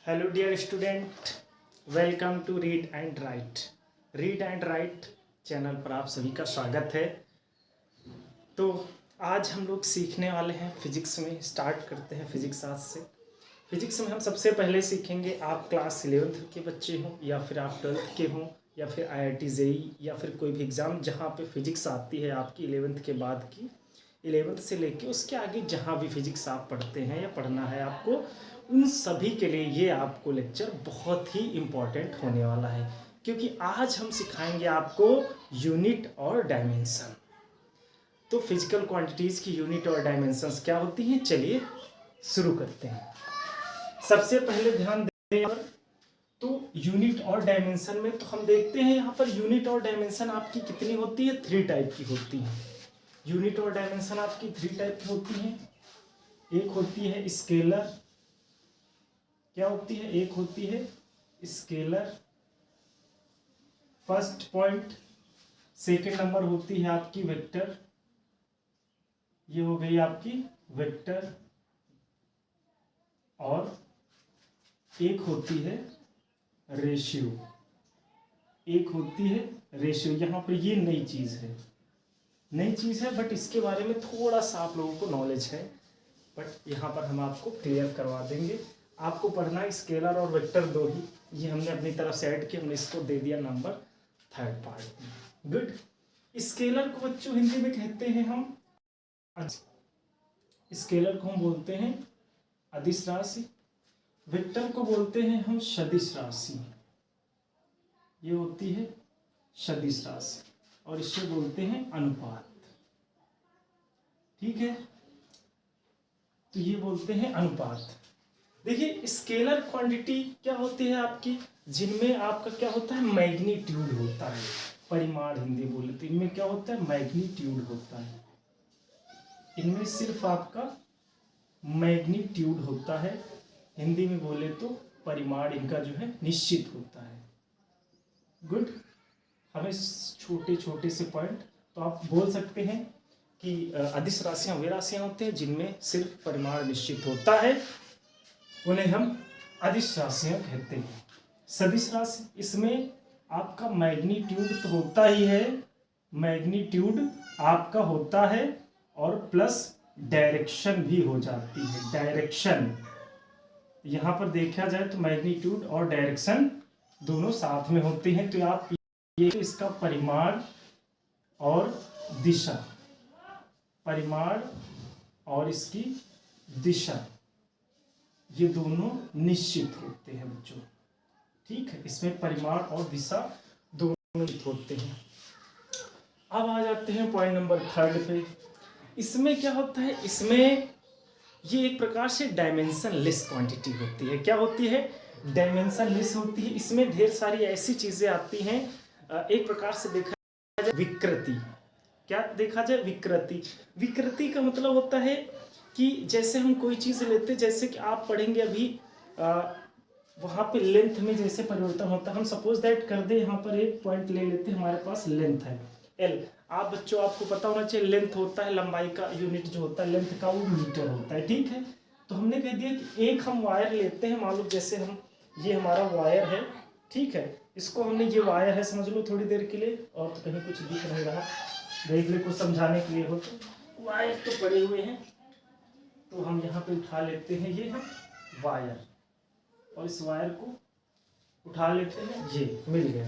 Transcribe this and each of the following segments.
Hello dear student, welcome to read and write. Read and write channel पर आप सभी का स्वागत है। तो आज हम लोग सीखने वाले हैं फिजिक्स में। स्टार्ट करते हैं फिजिक्स आज से। फिजिक्स में हम सबसे पहले सीखेंगे, आप क्लास 11th के बच्चे हों या फिर आप 12th के हों या फिर IIT JEE या फिर कोई भी एग्ज़ाम जहाँ पे फिजिक्स आती है आपकी 11th के बाद की, 11th से लेके उसके आगे जहाँ भी फिजिक्स आप पढ़ते हैं या पढ़ना है आपको, उन सभी के लिए ये आपको लेक्चर बहुत ही इम्पोर्टेंट होने वाला है, क्योंकि आज हम सिखाएंगे आपको यूनिट और डायमेंशन। तो फिजिकल क्वांटिटीज़ की यूनिट और डायमेंशंस क्या होती हैं, चलिए शुरू करते हैं। सबसे पहले ध्यान दें तो यूनिट और डायमेंशन में तो हम देखते हैं यहाँ पर यूनिट और डायमेंशन आपकी कितनी होती है, 3 टाइप की होती हैं। यूनिट और डायमेंशन आपकी 3 टाइप की होती हैं। एक होती है स्केलर, क्या होती है, एक होती है scalar first point, second number होती है आपकी वेक्टर, ये हो गई आपकी वेक्टर, और एक होती है रेशियो, एक होती है रेशियो। यहाँ पर ये नई चीज़ है, नई चीज़ है, बट इसके बारे में थोड़ा सा आप लोगों को नॉलेज है, बट यहाँ पर हम आपको क्लियर करवा देंगे। आपको पढ़ना है स्केलर और वेक्टर दो ही, ये हमने अपनी तरफ से ऐड किया, हमने इसको दे दिया नंबर 3rd पार्ट में। गुड। स्केलर को बच्चों हिंदी में कहते हैं हम, स्केलर को हम बोलते हैं अदिश राशि, वेक्टर को बोलते हैं हम सदिश राशि, ये होती है सदिश राशि, और इसे बोलते हैं अनुपात। ठीक है, तो ये बोलते हैं अनुपात। देखिए स्केलर क्वांटिटी क्या होती है आपकी, जिनमें आपका क्या होता है, मैग्नीट्यूड होता है, परिमाण हिंदी बोले तो इनमें क्या होता है, मैग्नीट्यूड होता है। इनमें सिर्फ आपका मैग्नीट्यूड होता है, हिंदी में बोले तो परिमाण इनका जो है निश्चित होता है। गुड। हमें छोटे छोटे से पॉइंट तो आप बोल सकते हैं कि अदिश राशियां वे राशियां होते हैं जिनमें सिर्फ परिमाण निश्चित होता है, उन्हें हम अदिश राशियां कहते हैं। सदिश राशि, इसमें आपका मैग्नीट्यूड तो होता ही है, मैग्नीट्यूड आपका होता है और प्लस डायरेक्शन भी हो जाती है। डायरेक्शन यहाँ पर देखा जाए तो मैग्नीट्यूड और डायरेक्शन दोनों साथ में होते हैं। तो आप ये इसका परिमाण और दिशा, परिमाण और इसकी दिशा, ये दोनों निश्चित होते हैं बच्चों। ठीक है, इसमें परिमाण और दिशा दोनों निश्चित होते हैं। अब आ जाते हैं पॉइंट नंबर 3rd पे। इसमें क्या होता है, इसमें ये एक प्रकार से डायमेंशन लेस क्वांटिटी होती है। क्या होती है, डायमेंशन लेस होती है। इसमें ढेर सारी ऐसी चीजें आती हैं, एक प्रकार से देखा जाए विकृति। क्या देखा जाए, विकृति। विकृति का मतलब होता है कि जैसे हम कोई चीज़ लेते, जैसे कि आप पढ़ेंगे अभी वहाँ पे लेंथ में जैसे परिवर्तन होता है। हम सपोज दैट कर दे, यहाँ पर एक पॉइंट ले लेते हैं, हमारे पास लेंथ है L। आप बच्चों आपको पता होना चाहिए, लेंथ होता है लंबाई का यूनिट जो होता है लेंथ का, वो मीटर होता है। ठीक है, तो हमने कह दिया कि एक हम वायर लेते हैं, मान लो जैसे हम, ये हमारा वायर है, ठीक है, इसको हमने, ये वायर है समझ लो थोड़ी देर के लिए, और तो कहीं कुछ दिख नहीं रहा, देख ले कुछ समझाने के लिए हो तो। वायर तो पड़े हुए हैं, तो हम यहाँ पे उठा लेते हैं, ये है वायर, और इस वायर को उठा लेते हैं, ये मिल गया,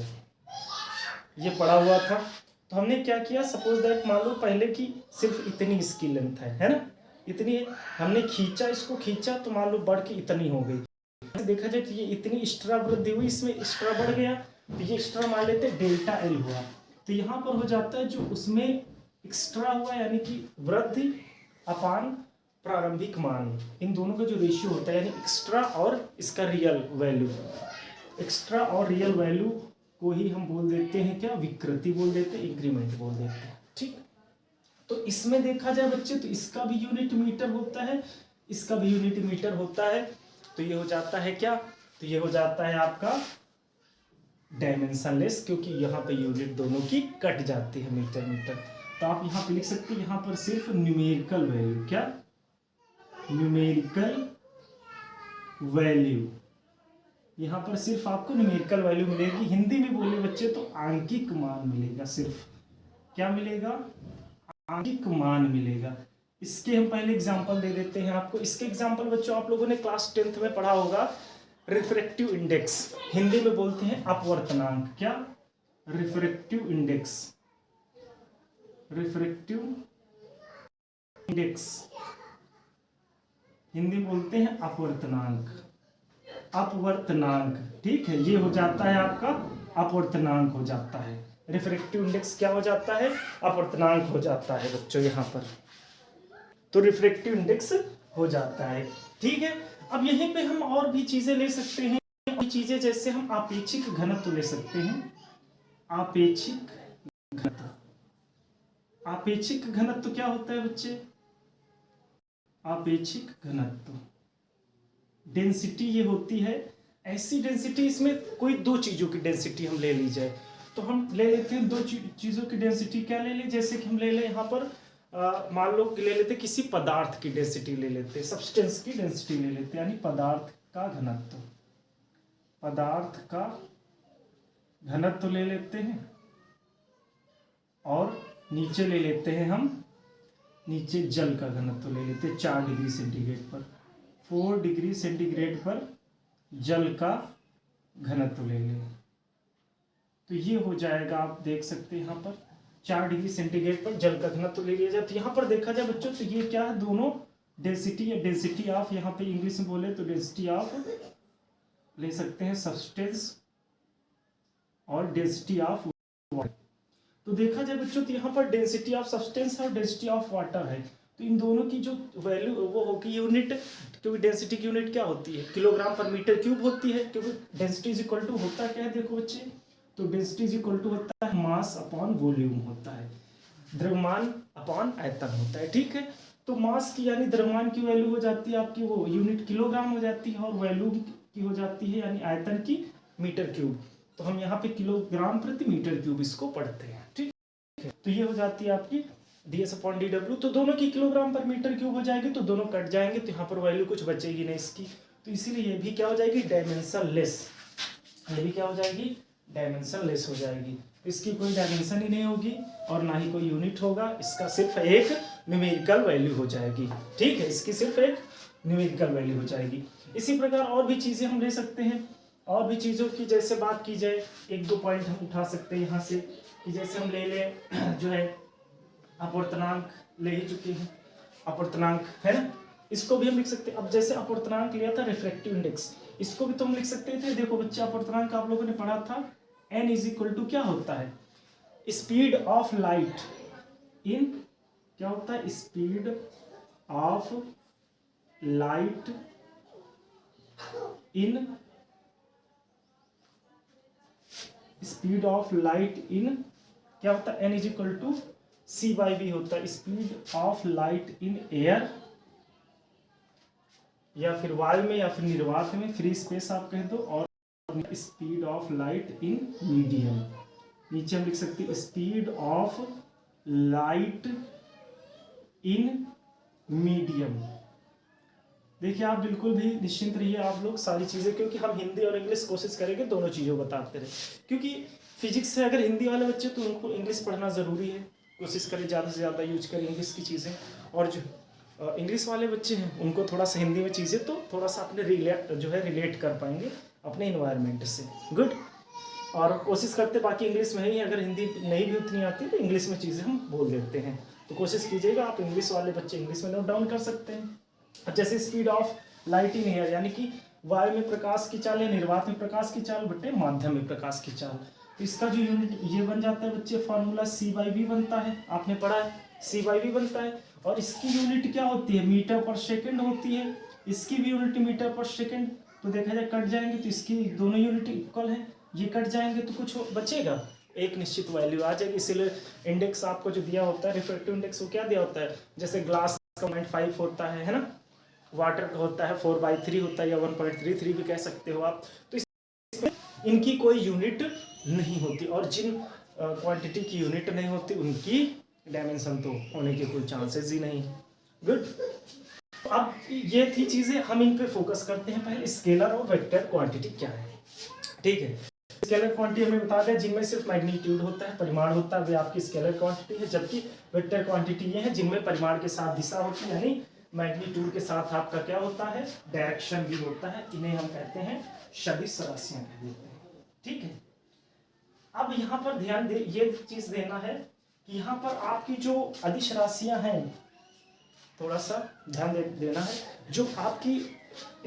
ये पड़ा हुआ था। तो हमने क्या किया, सपोज दैट मान लो पहले की सिर्फ इतनी इसकी लेंथ है ना, इतनी हमने खींचा, इसको खींचा तो मान लो बढ़ के इतनी हो गई। देखा जाए तो ये इतनी एक्स्ट्रा वृद्धि हुई, इसमें एक्स्ट्रा बढ़ गया, तो ये एक्स्ट्रा मान लेते डेल्टा L हुआ। तो यहाँ पर हो जाता है जो उसमें एक्स्ट्रा हुआ, यानी कि वृद्धि अपान प्रारंभिक मान, इन दोनों का जो रेशियो होता है, यानी एक्स्ट्रा और इसका रियल वैल्यू, एक्स्ट्रा और रियल वैल्यू को ही हम बोल देते हैं क्या, विकृति बोल देते हैं, इंक्रीमेंट बोल देते हैं। ठीक, तो इसमें देखा जाए बच्चे तो इसका भी यूनिट मीटर होता है, इसका भी यूनिट मीटर होता है। तो ये हो जाता है क्या, तो ये हो जाता है आपका डायमेंशनलेस, क्योंकि यहाँ पे यूनिट दोनों की कट जाती है, मीटर मीटर। तो आप यहाँ पे लिख सकते हैं, यहाँ पर सिर्फ न्यूमेरिकल वैल्यू, क्या न्यूमेरिकल वैल्यू यहाँ पर सिर्फ आपको न्यूमेरिकल वैल्यू मिलेगी। हिंदी में बोले बच्चे तो आंकिक मान मिलेगा, सिर्फ क्या मिलेगा, आंकिक मान मिलेगा। इसके हम पहले एग्जांपल दे देते हैं आपको। इसके एग्जांपल बच्चों आप लोगों ने क्लास 10th में पढ़ा होगा, रिफ्रैक्टिव इंडेक्स, हिंदी में बोलते हैं अपवर्तनांक। क्या, refractive index, refractive index Hindi में बोलते हैं अपवर्तनांक, अपवर्तनांक, ठीक है। ये हो जाता है आपका अपवर्तनांक हो जाता है, रिफ्रैक्टिव इंडेक्स क्या हो जाता है, अपवर्तनांक हो जाता है बच्चों यहाँ पर, तो रिफ्रैक्टिव इंडेक्स हो जाता है, ठीक है। अब यहीं पे हम और भी चीजें ले सकते हैं, चीजें जैसे हम आपेक्षिक घनत्व ले सकते हैं, आपेक्षिक घनत्व। आपेक्षिक घनत्व क्या होता है बच्चे, आपेक्षिक घनत्व डेंसिटी ये होती है, ऐसी डेंसिटी, इसमें कोई दो चीजों की डेंसिटी हम ले ली जाए तो हम ले लेते हैं दो चीजों की डेंसिटी। क्या ले लें, जैसे कि हम ले लें यहाँ पर मान लो ले लेते किसी पदार्थ की डेंसिटी ले लेते, सब्सटेंस की डेंसिटी ले लेते, यानी पदार्थ का घनत्व, पदार्थ का घनत्व ले लेते हैं। और नीचे ले लेते हैं हम, नीचे जल का घनत्व ले लेते हैं 4 डिग्री सेंटीग्रेड पर, 4 डिग्री सेंटीग्रेड पर जल का घनत्व ले लें तो ये हो जाएगा, आप देख सकते हैं यहाँ पर 4 डिग्री सेंटीग्रेड पर जल का घनत्व ले लिया जाए। तो यहाँ पर देखा जाए बच्चों तो ये क्या है, दोनों डेंसिटी या डेंसिटी ऑफ, यहाँ पे इंग्लिश में बोले तो डेंसिटी ऑफ ले सकते हैं सब्सटेंस और डेंसिटी ऑफ वाटर। तो देखा जाए बच्चों तो यहाँ पर डेंसिटी ऑफ सब्सटेंस और डेंसिटी ऑफ वाटर है, तो इन दोनों की जो वैल्यू वो होगी यूनिट, क्योंकि डेंसिटी की यूनिट क्या होती है, किलोग्राम पर मीटर क्यूब होती है, क्योंकि डेंसिटी इज इक्वल टू होता क्या है, देखो बच्चे, तो डेंसिटी इज इक्वल टू होता है मास अपॉन वॉल्यूम होता है, द्रव्यमान अपॉन आयतन होता है, ठीक है। तो मास की यानी द्रव्यमान की वैल्यू हो जाती है आपकी, वो यूनिट किलोग्राम हो जाती है, और वॉल्यूम की हो जाती है यानी आयतन की मीटर क्यूब। तो हम यहाँ पे किलोग्राम प्रति मीटर क्यूब इसको पढ़ते हैं, ठीक है। तो ये हो जाती है आपकी ds अपॉन dw, तो दोनों की किलोग्राम पर मीटर क्यूब हो जाएगी, तो दोनों कट जाएंगे, तो यहाँ पर वैल्यू कुछ बचेगी नहीं इसकी, तो इसीलिए ये भी क्या हो जाएगी, डायमेंशन लेस, ये भी क्या हो जाएगी, डायमेंशन लेस हो जाएगी। इसकी कोई डायमेंशन ही नहीं होगी और ना ही कोई यूनिट होगा, इसका सिर्फ एक न्यूमेरिकल वैल्यू हो जाएगी, ठीक है, इसकी सिर्फ एक न्यूमेरिकल वैल्यू हो जाएगी। इसी प्रकार और भी चीजें हम ले सकते हैं, और भी चीजों की जैसे बात की जाए, एक दो पॉइंट हम उठा सकते हैं यहाँ से, कि जैसे हम ले लें जो है अपवर्तनांक ले ही चुके हैं, अपवर्तनांक है ना, इसको भी हम लिख सकते हैं। अब जैसे अपवर्तनांक लिया था रिफ्रैक्टिव इंडेक्स, इसको भी तो हम लिख सकते थे। देखो बच्चे अपवर्तनांक आप लोगों ने पढ़ा था, n इज इक्वल टू क्या होता है, स्पीड ऑफ लाइट इन, क्या होता है, speed of light in, speed of light in क्या होता है, n is equal to c/v होता है, speed of light in air, या फिर वायु में या फिर निर्वात में, फ्री स्पेस आप कह दो, और speed of light in medium, नीचे हम लिख सकते हैं speed of light in medium. देखिए आप बिल्कुल भी निश्चिंत रहिए आप लोग सारी चीज़ें, क्योंकि हम हिंदी और इंग्लिश कोशिश करेंगे दोनों चीज़ों बताते रहे, क्योंकि फिजिक्स से अगर हिंदी वाले बच्चे तो उनको इंग्लिश पढ़ना ज़रूरी है, कोशिश करें ज़्यादा से ज़्यादा यूज करें इंग्लिश की चीज़ें, और जो इंग्लिश वाले बच्चे हैं उनको थोड़ा सा हिंदी में चीज़ें तो थोड़ा सा अपने रिलेट कर पाएंगे अपने इन्वायरमेंट से, गुड। और कोशिश करते बाकी इंग्लिश में ही, अगर हिंदी नहीं भी उतनी आती तो इंग्लिश में चीज़ें हम बोल देते हैं, तो कोशिश कीजिएगा आप इंग्लिश वाले बच्चे इंग्लिश में नोट डाउन कर सकते हैं। जैसे speed of light in air, यानी कि वायु में प्रकाश की चाल या निर्वात में प्रकाश की चाल बटे माध्यम में प्रकाश की चाल, तो इसका जो यूनिट ये बन जाता है बच्चे, फॉर्मूला c/v बनता है, आपने पढ़ा है c/v बनता है, और इसकी यूनिट क्या होती है, मीटर पर सेकंड होती है, इसकी भी यूनिट मीटर पर सेकंड, तो देखा जाए कट जाएंगे तो इसकी दोनों यूनिट इक्वल है, ये कट जाएंगे तो कुछ बचेगा, एक निश्चित वैल्यू आ जाएगी। इसीलिए इंडेक्स आपको जो दिया होता है रिफ्रैक्टिव इंडेक्स, वो क्या दिया होता है, जैसे ग्लास का 0.5 होता है ना, वाटर का होता है 4/3 होता है, या 1.33 भी कह सकते हो आप, तो इसमें इनकी कोई यूनिट नहीं होती, और जिन क्वांटिटी की यूनिट नहीं होती उनकी डायमेंशन तो होने के कोई चांसेस ही नहीं, गुड। अब ये थी चीज़ें, हम इन पे फोकस करते हैं। पहले स्केलर और वेक्टर क्वांटिटी क्या है, ठीक है। स्केलर क्वांटिटी हमें बता दें जिनमें सिर्फ मैग्नीट्यूड होता है, परिमाण होता है, वे आपकी स्केलर क्वांटिटी है, जबकि वेक्टर क्वांटिटी ये है जिनमें परिमाण के साथ दिशा होती है, यानी मैग्नीट्यूड के साथ आपका क्या होता है, डायरेक्शन भी होता है। इन्हें हम कहते हैं सदिश राशियां कह देते हैं। ठीक है। अब यहाँ पर ध्यान दे, ये चीज देना है कि यहाँ पर आपकी जो अदिश राशियां हैं, थोड़ा सा ध्यान देना है, जो आपकी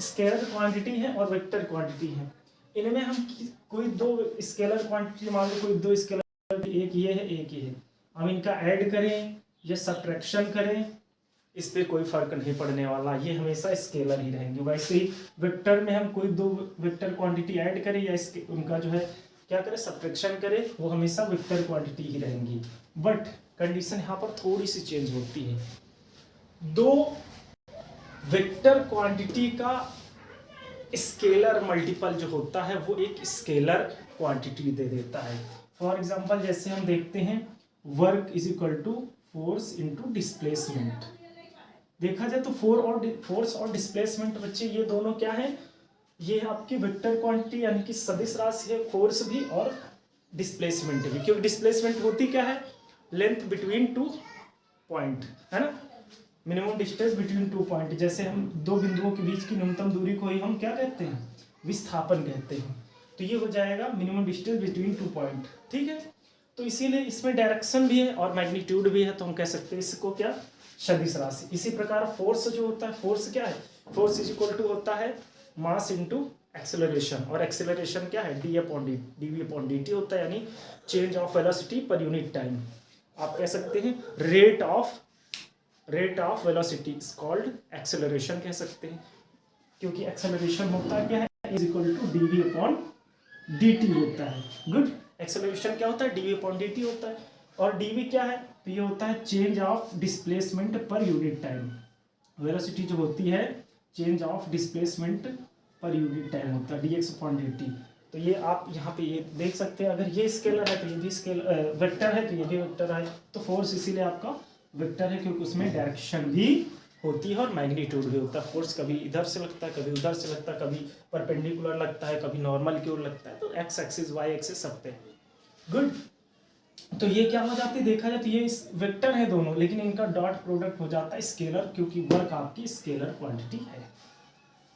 स्केलर क्वांटिटी है और वेक्टर क्वांटिटी है, इनमें हम कोई दो स्केलर क्वांटिटी मान लो, कोई दो स्केलर, एक ये है एक ये है, हम इनका ऐड करें या सब्ट्रैक्शन करें, इस पे कोई फर्क नहीं पड़ने वाला, ये हमेशा स्केलर ही रहेंगे। वैसे ही वेक्टर में हम कोई दो वेक्टर क्वांटिटी ऐड करें या इसके उनका जो है क्या करें, सब्ट्रैक्शन करें, वो हमेशा वेक्टर क्वांटिटी ही रहेंगी। बट कंडीशन यहाँ पर थोड़ी सी चेंज होती है, दो वेक्टर क्वांटिटी का स्केलर मल्टीपल जो होता है वो एक स्केलर क्वांटिटी दे देता है। फॉर एग्जांपल जैसे हम देखते हैं work is equal to force into displacement. देखा जाए तो फोर्स और डिस्प्लेसमेंट बच्चे ये दोनों क्या है, ये आपकी वेक्टर क्वांटिटी यानी कि सदिश राशि है, फोर्स भी और डिस्प्लेसमेंट भी, क्योंकि डिस्प्लेसमेंट होती क्या है, लेंथ बिटवीन टू पॉइंट, है ना, minimum distance between two point. जैसे हम दो बिंदुओं के बीच की न्यूनतम दूरी को ही हम क्या कहते हैं, विस्थापन कहते हैं। तो ये हो जाएगा minimum distance between two point. ठीक है। तो इसीलिए इसमें डायरेक्शन भी है और मैग्नीट्यूड भी है, तो हम कह सकते हैं इसको क्या, सदिश राशि। इसी प्रकार फोर्स जो होता है, फोर्स क्या है, फोर्स इज इक्वल टू होता है मास इनटू एक्सेलरेशन, और एक्सेलरेशन क्या है, डी अपॉन डी टी होता है, यानी change of velocity per unit time. आप कह सकते हैं rate of velocity is called acceleration कह सकते हैं, क्योंकि एक्सेलरेशन होता है क्या है, is equal to DV upon dt होता है। गुड। एक्सेलरेशन क्या होता है, डीवी अपॉन dt होता है, और डीवी क्या है, तो ये होता है चेंज ऑफ डिस्प्लेसमेंट पर यूनिट टाइम। वेलोसिटी जो होती है चेंज ऑफ डिस्प्लेसमेंट पर यूनिट टाइम होता है, dx अपॉन dt। तो ये आप यहाँ पे ये देख सकते हैं, अगर ये स्केलर है तो ये भी वेक्टर है, तो ये भी वेक्टर है। तो फोर्स इसीलिए आपका वेक्टर है क्योंकि उसमें डायरेक्शन भी होती है और मैग्नीट्यूड भी होता है। फोर्स कभी इधर से लगता है, कभी उधर से लगता है, कभी परपेंडिकुलर लगता है, कभी नॉर्मल की ओर लगता है, तो एक्स एक्सिस वाई एक्सिस सब पे। गुड। तो ये क्या हो जाती है, देखा जाए तो ये वेक्टर है दोनों, लेकिन इनका डॉट प्रोडक्ट हो जाता है स्केलर, क्योंकि वर्क आपकी स्केलर क्वांटिटी है।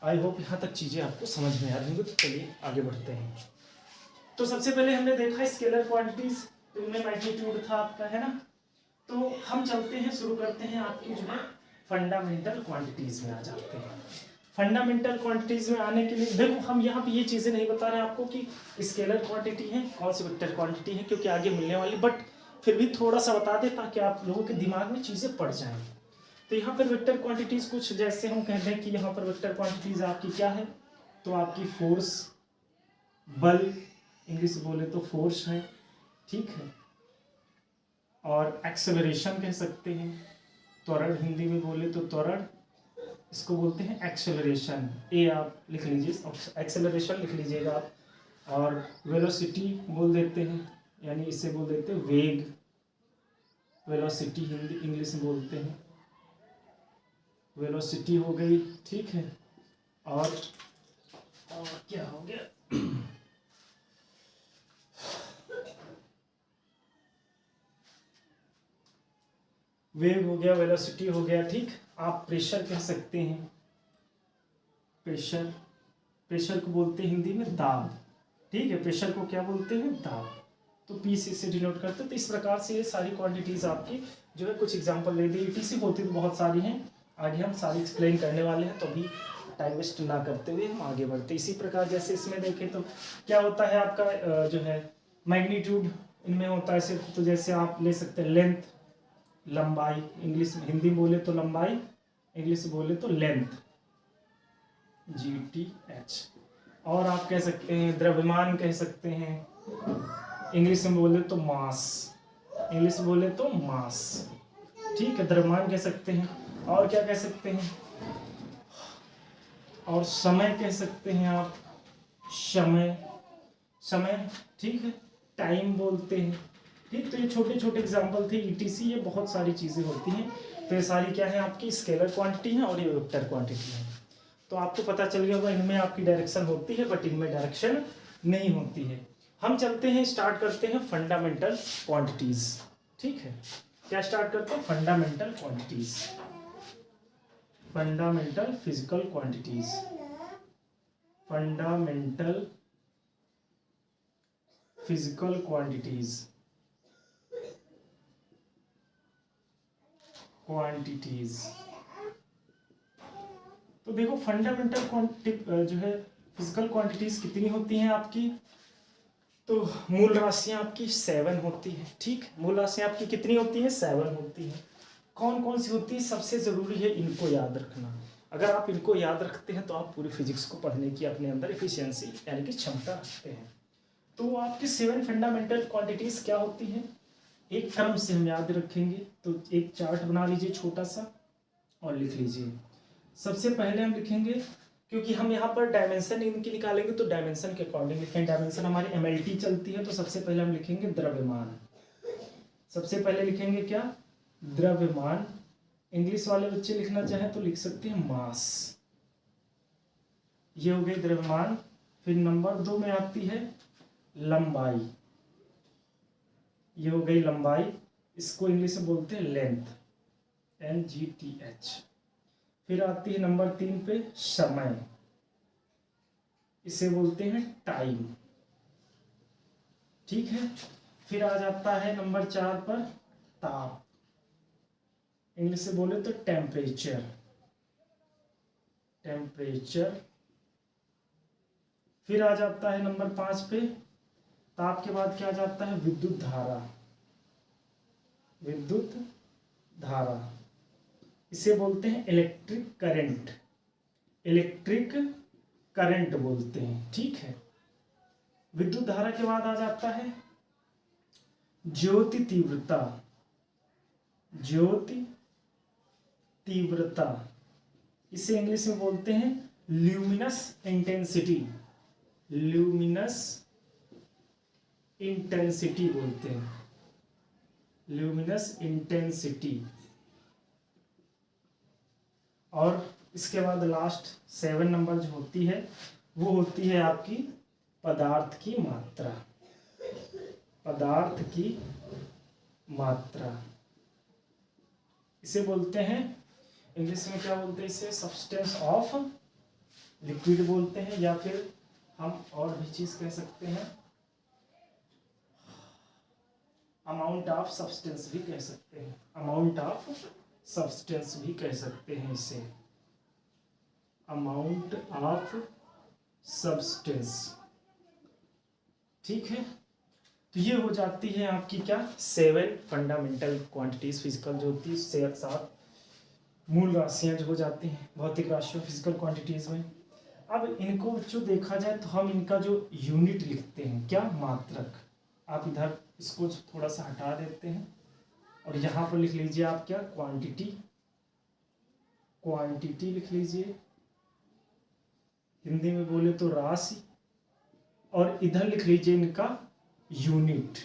आई होप यहाँ तक चीजें आपको समझ में आ रही होंगी। तो चलिए आगे बढ़ते हैं। तो सबसे पहले हमने देखा स्केलर क्वांटिटीज, तो इनमें मैग्नीट्यूड था आपका, है ना। तो हम चलते हैं, शुरू करते हैं आपकी जो है फंडामेंटल क्वांटिटीज में आ जाते हैं। फंडामेंटल क्वांटिटीज में आने के लिए देखो, हम यहाँ पे ये चीजें नहीं बता रहे आपको कि स्केलर क्वांटिटी है कौन सी वेक्टर क्वांटिटी है, क्योंकि आगे मिलने वाली, बट फिर भी थोड़ा सा बता दे ताकि आप लोगों के दिमाग में चीजें पड़ जाएं। तो यहाँ पर वेक्टर क्वांटिटीज कुछ जैसे हम कहते हैं कि यहाँ पर वेक्टर क्वांटिटीज आपकी क्या है, तो आपकी फोर्स, बल, इंग्लिश बोले तो फोर्स है, ठीक है, और एक्सेलरेशन कह सकते हैं, त्वरण हिंदी में बोले तो त्वरण, इसको बोलते हैं एक्सेलरेशन, ए आप लिख लीजिए, एक्सेलरेशन लिख लीजिएगा आप। और वेलोसिटी बोल देते हैं, यानी इसे बोल देते हैं वेग, वेलोसिटी हिंदी इंग्लिश में बोलते हैं, वेलोसिटी हो गई, ठीक है। और क्या हो गया, वेग हो गया, वेलोसिटी हो गया, ठीक। आप प्रेशर कह सकते हैं, प्रेशर को बोलते हैं हिंदी में दाब, ठीक है। प्रेशर को क्या बोलते हैं, दाब। तो पी से डिनोट करते हैं। तो इस प्रकार से ये सारी क्वांटिटीज आपकी जो है, कुछ एग्जांपल ले दी। ईटीसी होती तो बहुत सारी हैं, आगे हम सारी एक्सप्लेन करने वाले हैं, तो अभी टाइम वेस्ट ना करते हुए हम आगे बढ़ते। इसी प्रकार जैसे इसमें देखें तो क्या होता है आपका जो है मैग्नीट्यूड इनमें होता है सिर्फ, तो जैसे आप ले सकते हैं लेंथ, लंबाई, इंग्लिश में हिंदी बोले तो लंबाई, इंग्लिश बोले तो लेंथ, GTH। और आप कह सकते हैं द्रव्यमान कह सकते हैं, इंग्लिश में बोले तो मास, इंग्लिश में बोले तो मास, ठीक है, द्रव्यमान कह सकते हैं। और क्या कह सकते हैं, और समय कह सकते हैं आप, समय, ठीक है, टाइम बोलते हैं, ठीक। तो ये छोटे छोटे एग्जांपल थे ईटीसी, ये बहुत सारी चीजें होती हैं। तो ये सारी क्या है आपकी स्केलर क्वांटिटी है और ये वेक्टर क्वांटिटी है। तो आपको पता चल गया होगा इनमें आपकी डायरेक्शन होती है बट इनमें डायरेक्शन नहीं होती है। हम चलते हैं, स्टार्ट करते हैं फंडामेंटल क्वांटिटीज। ठीक है, क्या स्टार्ट करते हैं? Fundamental quantities, fundamental physical quantities, fundamental physical quantities, तो देखो फंडामेंटल क्वांटिटी जो है फिजिकल क्वांटिटीज कितनी होती हैं आपकी? तो मूल राशियां आपकी 7 होती है। ठीक, मूल राशियां आपकी कितनी होती है? 7 होती है। कौन कौन सी होती है? सबसे जरूरी है इनको याद रखना। अगर आप इनको याद रखते हैं तो आप पूरी फिजिक्स को पढ़ने की अपने अंदर एफिशिएंसी यानी कि क्षमता रखते हैं। तो आपकी 7 फंडामेंटल क्वांटिटीज क्या होती हैं? एक क्रम से हम याद रखेंगे, तो एक चार्ट बना लीजिए छोटा सा और लिख लीजिए। सबसे पहले हम लिखेंगे, क्योंकि हम यहाँ पर डायमेंशन इनकी निकालेंगे तो डायमेंशन के अकॉर्डिंग लिखेंगे। डायमेंशन हमारी MLT चलती है, तो सबसे पहले हम लिखेंगे द्रव्यमान। सबसे पहले लिखेंगे क्या? द्रव्यमान। इंग्लिश वाले बच्चे लिखना चाहें तो लिख सकते हैं मास। ये हो गई द्रव्यमान। फिर नंबर 2 में आती है लंबाई। ये हो गई लंबाई, इसको इंग्लिश में बोलते हैं लेंथ, LGTH। फिर आती है नंबर 3 पे समय, इसे बोलते हैं टाइम। ठीक है, फिर आ जाता है नंबर 4 पर ताप, इंग्लिश से बोले तो टेम्परेचर, टेम्परेचर। फिर आ जाता है नंबर 5 पे ताप के बाद क्या आ जाता है? विद्युत धारा, विद्युत धारा, इसे बोलते हैं इलेक्ट्रिक करंट, इलेक्ट्रिक करंट बोलते हैं। ठीक है, विद्युत धारा के बाद आ जाता है ज्योति तीव्रता, ज्योति तीव्रता, इसे इंग्लिश में बोलते हैं ल्यूमिनस इंटेंसिटी, ल्यूमिनस इंटेंसिटी बोलते हैं, ल्यूमिनस इंटेंसिटी। और इसके बाद लास्ट 7 नंबर जो होती है वो होती है आपकी पदार्थ की मात्रा, पदार्थ की मात्रा, इसे बोलते हैं इंग्लिश में क्या बोलते हैं? इसे सब्सटेंस ऑफ लिक्विड बोलते हैं, या फिर हम और भी चीज कह सकते हैं, अमाउंट ऑफ सब्सटेंस भी कह सकते हैं, अमाउंट ऑफ सब्सटेंस भी कह सकते हैं इसे, अमाउंट ऑफ सब्सटेंस। ठीक है, तो ये हो जाती है आपकी क्या? 7 फंडामेंटल क्वांटिटीज फिजिकल जो होती है, 7 मूल राशियां जो हो जाती हैं भौतिक राशियों फिजिकल क्वांटिटीज में। अब इनको जो देखा जाए तो हम इनका जो यूनिट लिखते हैं क्या? मात्रक। आप इधर इसको थोड़ा सा हटा देते हैं और यहाँ पर लिख लीजिए आप क्या? क्वांटिटी, क्वांटिटी लिख लीजिए, हिंदी में बोले तो राशि, और इधर लिख लीजिए इनका यूनिट,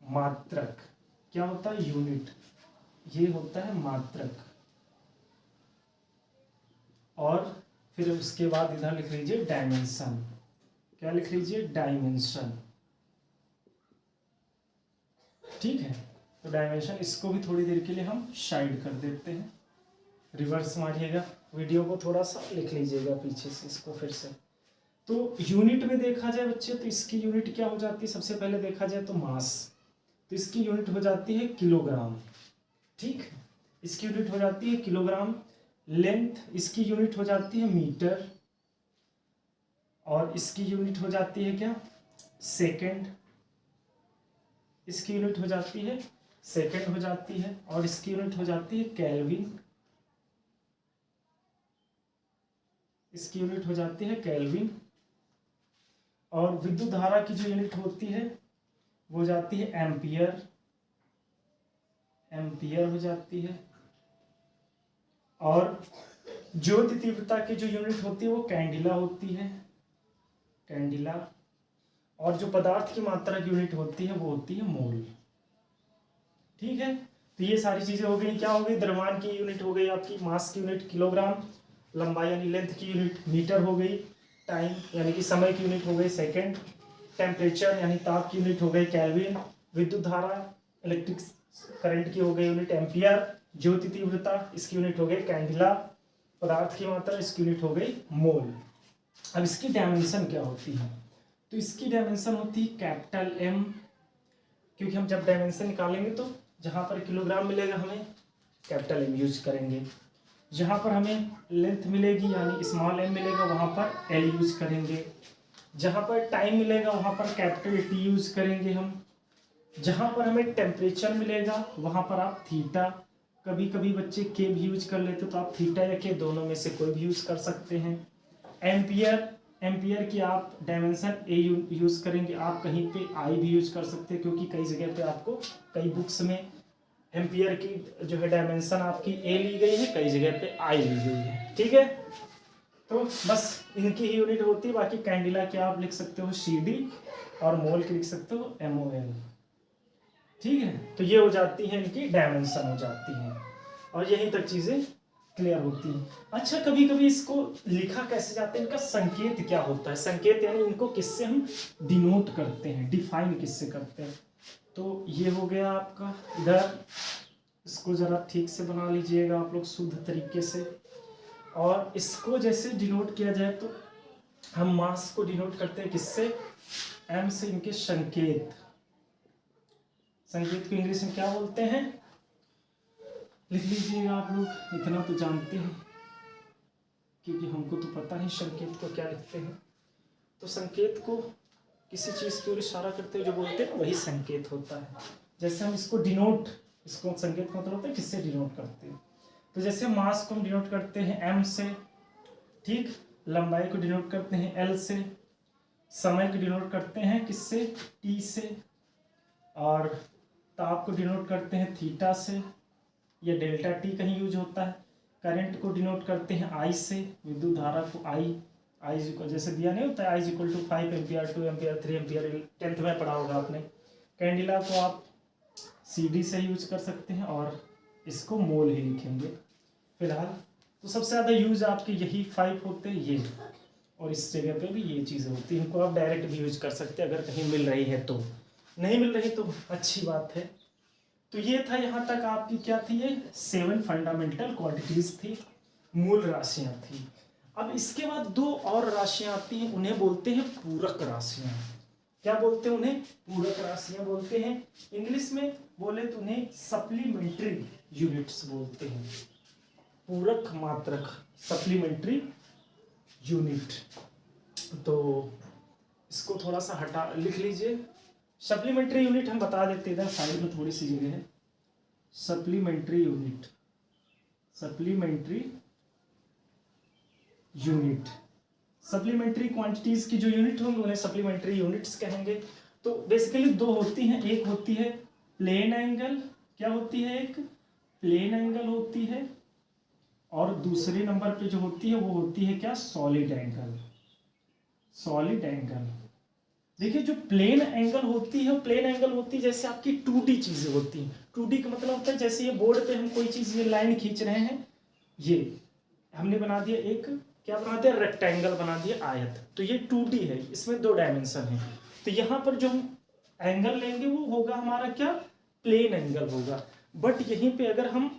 मात्रक। क्या होता है? यूनिट, ये होता है मात्रक। और फिर उसके बाद इधर लिख लीजिए डायमेंशन। क्या लिख लीजिए? डायमेंशन। ठीक है, तो डायमेंशन, इसको भी थोड़ी देर के लिए हम साइड कर देते हैं, रिवर्स मारिएगा वीडियो को, थोड़ा सा लिख लीजिएगा पीछे से इसको फिर से। तो यूनिट में देखा जाए बच्चे तो इसकी यूनिट क्या हो जाती है? सबसे पहले देखा जाए तो मास, तो इसकी यूनिट हो जाती है किलोग्राम। ठीक है, इसकी यूनिट हो जाती है किलोग्राम। लेंथ, इसकी यूनिट हो जाती है मीटर, और इसकी यूनिट हो जाती है क्या? सेकंड। इसकी यूनिट हो जाती है सेकंड हो जाती है, और इसकी यूनिट हो जाती है केल्विन, इसकी यूनिट हो जाती है केल्विन। और विद्युत धारा की जो यूनिट होती है वो जाती है एम्पियर, एम्पियर हो जाती है। और ज्योति तीव्रता की जो यूनिट होती है वो कैंडिला होती है, कैंडिला। और जो पदार्थ की मात्रा की यूनिट होती है वो होती है मोल। ठीक है, तो ये सारी चीजें हो गई। क्या हो गई? द्रव्यमान की यूनिट हो गई आपकी, मास की यूनिट किलोग्राम, लंबाई यानी लेंथ की यूनिट मीटर हो गई, टाइम यानी कि समय की यूनिट हो गई सेकंड, टेम्परेचर यानी ताप की यूनिट हो गई केल्विन, विद्युत धारा इलेक्ट्रिक करंट की हो गई यूनिट एम्पियर, ज्योति तीव्रता इसकी यूनिट हो गई कैंडिला, पदार्थ की मात्रा इसकी यूनिट हो गई मोल। अब इसकी डायमेंशन क्या होती है, तो इसकी डायमेंशन होती है कैपिटल एम, क्योंकि हम जब डायमेंशन निकालेंगे तो जहाँ पर किलोग्राम मिलेगा हमें कैपिटल एम यूज करेंगे, जहाँ पर हमें लेंथ मिलेगी यानी स्मॉल एम मिलेगा वहाँ पर एल यूज करेंगे, जहाँ पर टाइम मिलेगा वहाँ पर कैपिटल टी यूज करेंगे हम, जहाँ पर हमें टेम्परेचर मिलेगा वहाँ पर आप थीटा, कभी कभी बच्चे के भी यूज कर लेते तो आप थीटा या के दोनों में से कोई भी यूज कर सकते हैं। एम्पियर, एम्पियर की आप डायमेंशन ए यूज करेंगे, आप कहीं पे आई भी यूज कर सकते हैं क्योंकि कई जगह पे आपको कई बुक्स में एम्पियर की जो है डायमेंशन आपकी ए ली गई है, कई जगह पे आई ली गई है, ठीक है। तो बस इनकी ही यूनिट होती है, बाकी कैंडिला की आप लिख सकते हो CD और मोल की लिख सकते हो MOL, ठीक है। तो ये हो जाती है इनकी डायमेंशन हो जाती है और यहीं तक चीजें क्लियर होती है। अच्छा, कभी कभी इसको लिखा कैसे जाता है, इनका संकेत क्या होता है, संकेत यानी इनको किससे हम डिनोट करते हैं, डिफाइन किससे करते हैं। तो ये हो गया आपका इधर, इसको जरा ठीक से बना लीजिएगा आप लोग शुद्ध तरीके से। और इसको जैसे डिनोट किया जाए तो हम मास को डिनोट करते हैं किससे, M से, इनके संकेत, संकेत को इंग्लिश में क्या बोलते हैं, लिख लीजिएगा आप लोग, इतना तो जानते हैं क्योंकि हमको तो पता नहीं संकेत को क्या लिखते हैं। तो संकेत को किसी चीज़ की ओर इशारा करते हुए जो बोलते हैं वही संकेत होता है। जैसे हम इसको डिनोट, इसको संकेत का मतलब होता है किससे डिनोट करते हैं, तो जैसे मास को हम डिनोट करते हैं M से, ठीक, लंबाई को डिनोट करते हैं L से, समय को डिनोट करते हैं किससे, T से, और ताप को डिनोट करते हैं थीटा से, या डेल्टा T कहीं यूज होता है। करंट को डिनोट करते हैं I से, विद्युत धारा को I जैसे दिया नहीं होता है I = 5 ampere, 2 ampere, 3 ampere, 10th में पढ़ा होगा आपने। कैंडिला को आप CD से यूज कर सकते हैं और इसको मोल ही लिखेंगे फिलहाल। तो सबसे ज़्यादा यूज आपके यही 5 होते हैं ये, और इस जगह पे भी ये चीज़ें होती हैं। इनको आप डायरेक्ट भी यूज कर सकते हैं अगर कहीं मिल रही है तो, नहीं मिल रही तो अच्छी बात है। तो ये था, यहाँ तक आपकी क्या थी, ये 7 फंडामेंटल क्वांटिटीज थी, मूल राशियाँ थी। अब इसके बाद 2 और राशियाँ आती हैं, उन्हें बोलते हैं पूरक राशियाँ। क्या बोलते हैं उन्हें, पूरक राशियाँ बोलते हैं। इंग्लिश में बोले तो उन्हें सप्लीमेंट्री यूनिट्स बोलते हैं, पूरक मात्रक, सप्लीमेंट्री यूनिट। तो इसको थोड़ा सा हटा लिख लीजिए, सप्लीमेंट्री यूनिट हम बता देते हैं, साइड में थोड़ी सी जगह है, supplementary unit, supplementary unit, supplementary quantities की जो यूनिट होंगे उन्हें सप्लीमेंट्री यूनिट्स कहेंगे। तो बेसिकली 2 होती हैं, एक होती है प्लेन एंगल, क्या होती है, एक प्लेन एंगल होती है, और दूसरे नंबर पे जो होती है वो होती है क्या, सॉलिड एंगल, सॉलिड एंगल। देखिए जो प्लेन एंगल होती है, प्लेन एंगल होती है जैसे आपकी 2D चीजें होती हैं। 2D का मतलब होता है जैसे ये बोर्ड पे हम कोई चीज, ये लाइन खींच रहे हैं, ये हमने बना दिया एक, क्या बना दिया, रेक्टेंगल बना दिया, आयत। तो ये 2D है, इसमें 2 डायमेंशन है। तो यहाँ पर जो हम एंगल लेंगे वो होगा हमारा क्या, प्लेन एंगल होगा। बट यहीं पे अगर हम,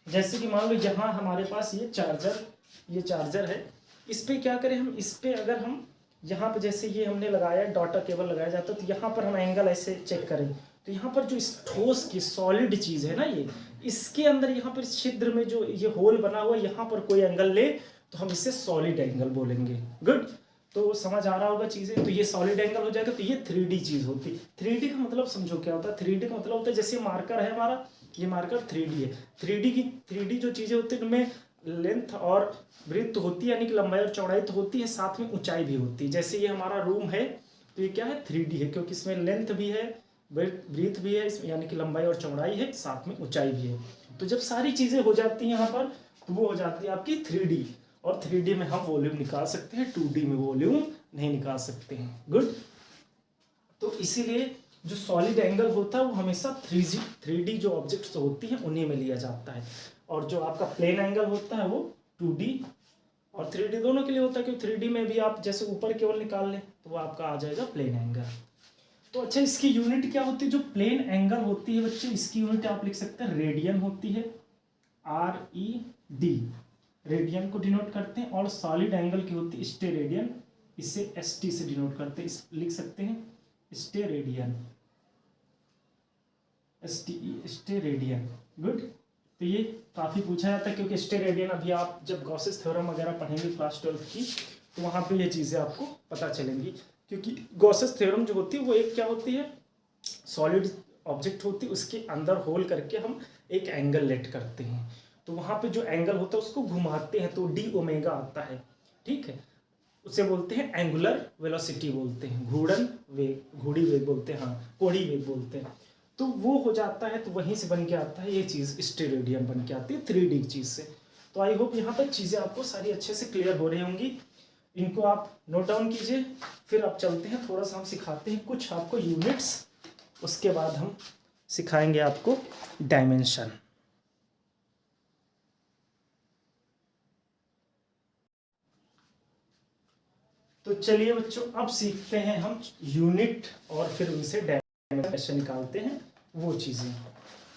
जैसे कि मान लो यहाँ हमारे पास ये चार्जर है, इस पे क्या करें हम, इस पे अगर हम यहाँ पे जैसे ये हमने लगाया, डाटा केबल लगाया जाता है, तो यहाँ पर हम एंगल ऐसे चेक करें, तो यहाँ पर जो इस ठोस की सॉलिड चीज़ है ना, ये इसके अंदर यहाँ पर इस छिद्र में जो ये होल बना हुआ है, यहाँ पर कोई एंगल ले तो हम इसे सॉलिड एंगल बोलेंगे। गुड, तो समझ आ रहा होगा चीज़ें। तो ये सॉलिड एंगल हो जाएगा। तो ये 3D चीज़ होती है। 3D का मतलब समझो क्या होता है, 3D का मतलब होता है जैसे मार्कर है हमारा, ये मार्कर 3D है। 3D जो चीज़ें होती है उनमें लेंथ और ब्रीथ होती है, यानी कि लंबाई और चौड़ाई तो होती है, साथ में ऊंचाई भी होती है। जैसे ये हमारा रूम है तो ये क्या है, 3D है, क्योंकि इसमें लेंथ भी है, ब्रीथ भी है, इसमें यानी कि लंबाई और चौड़ाई है, साथ में ऊंचाई भी है। तो जब सारी चीज़ें हो जाती हैं यहाँ पर, तो वो हो जाती है आपकी 3D। और 3D में हम वॉल्यूम निकाल सकते हैं, 2D में वॉल्यूम नहीं निकाल सकते हैं। गुड, तो इसीलिए जो सॉलिड एंगल होता है वो हमेशा 3D जो ऑब्जेक्ट्स होती हैं उन्हीं में लिया जाता है, और जो आपका प्लेन एंगल होता है वो 2D और 3D दोनों के लिए होता है, क्योंकि 3D में भी आप जैसे ऊपर केवल निकाल लें तो वो आपका आ जाएगा प्लेन एंगल। तो अच्छा, इसकी यूनिट क्या होती है? जो प्लेन एंगल होती है बच्चे, इसकी यूनिट आप लिख सकते हैं रेडियन होती है, RED, रेडियन को डिनोट करते हैं। और सॉलिड एंगल की होती है स्टेरेडियन, इसे ST से डिनोट करते हैं, लिख सकते हैं स्टेरेडियन, STE, स्टेरेडियन। गुड। तो ये काफ़ी पूछा जाता है, क्योंकि स्टेरेडियन अभी आप जब गॉसेस थ्योरम वगैरह पढ़ेंगे क्लास 12 की, तो वहाँ पे ये चीज़ें आपको पता चलेंगी। क्योंकि गॉसेस थ्योरम जो होती है वो एक क्या होती है, सॉलिड ऑब्जेक्ट होती है, उसके अंदर होल करके हम एक एंगल लेट करते हैं, तो वहाँ पे जो एंगल होता है उसको घुमाते हैं तो डी ओमेगा आता है, ठीक है। उसे बोलते हैं एंगुलर वेलोसिटी बोलते हैं, घूर्णन वेग, घूड़ी वेग बोलते हैं, हाँ कोड़ी वेग बोलते हैं। तो वो हो जाता है, तो वहीं से बन के आता है ये चीज़, स्टेरेडियन बन के आती है 3D चीज़ से। तो आई होप यहाँ पर चीज़ें आपको सारी अच्छे से क्लियर हो रही होंगी, इनको आप नोट डाउन कीजिए। फिर आप चलते हैं, थोड़ा सा हम सिखाते हैं कुछ आपको यूनिट्स, उसके बाद हम सिखाएंगे आपको डायमेंशन। तो चलिए बच्चों, अब सीखते हैं हम यूनिट और फिर उनसे डायमेंशन निकालते हैं वो चीज़ें।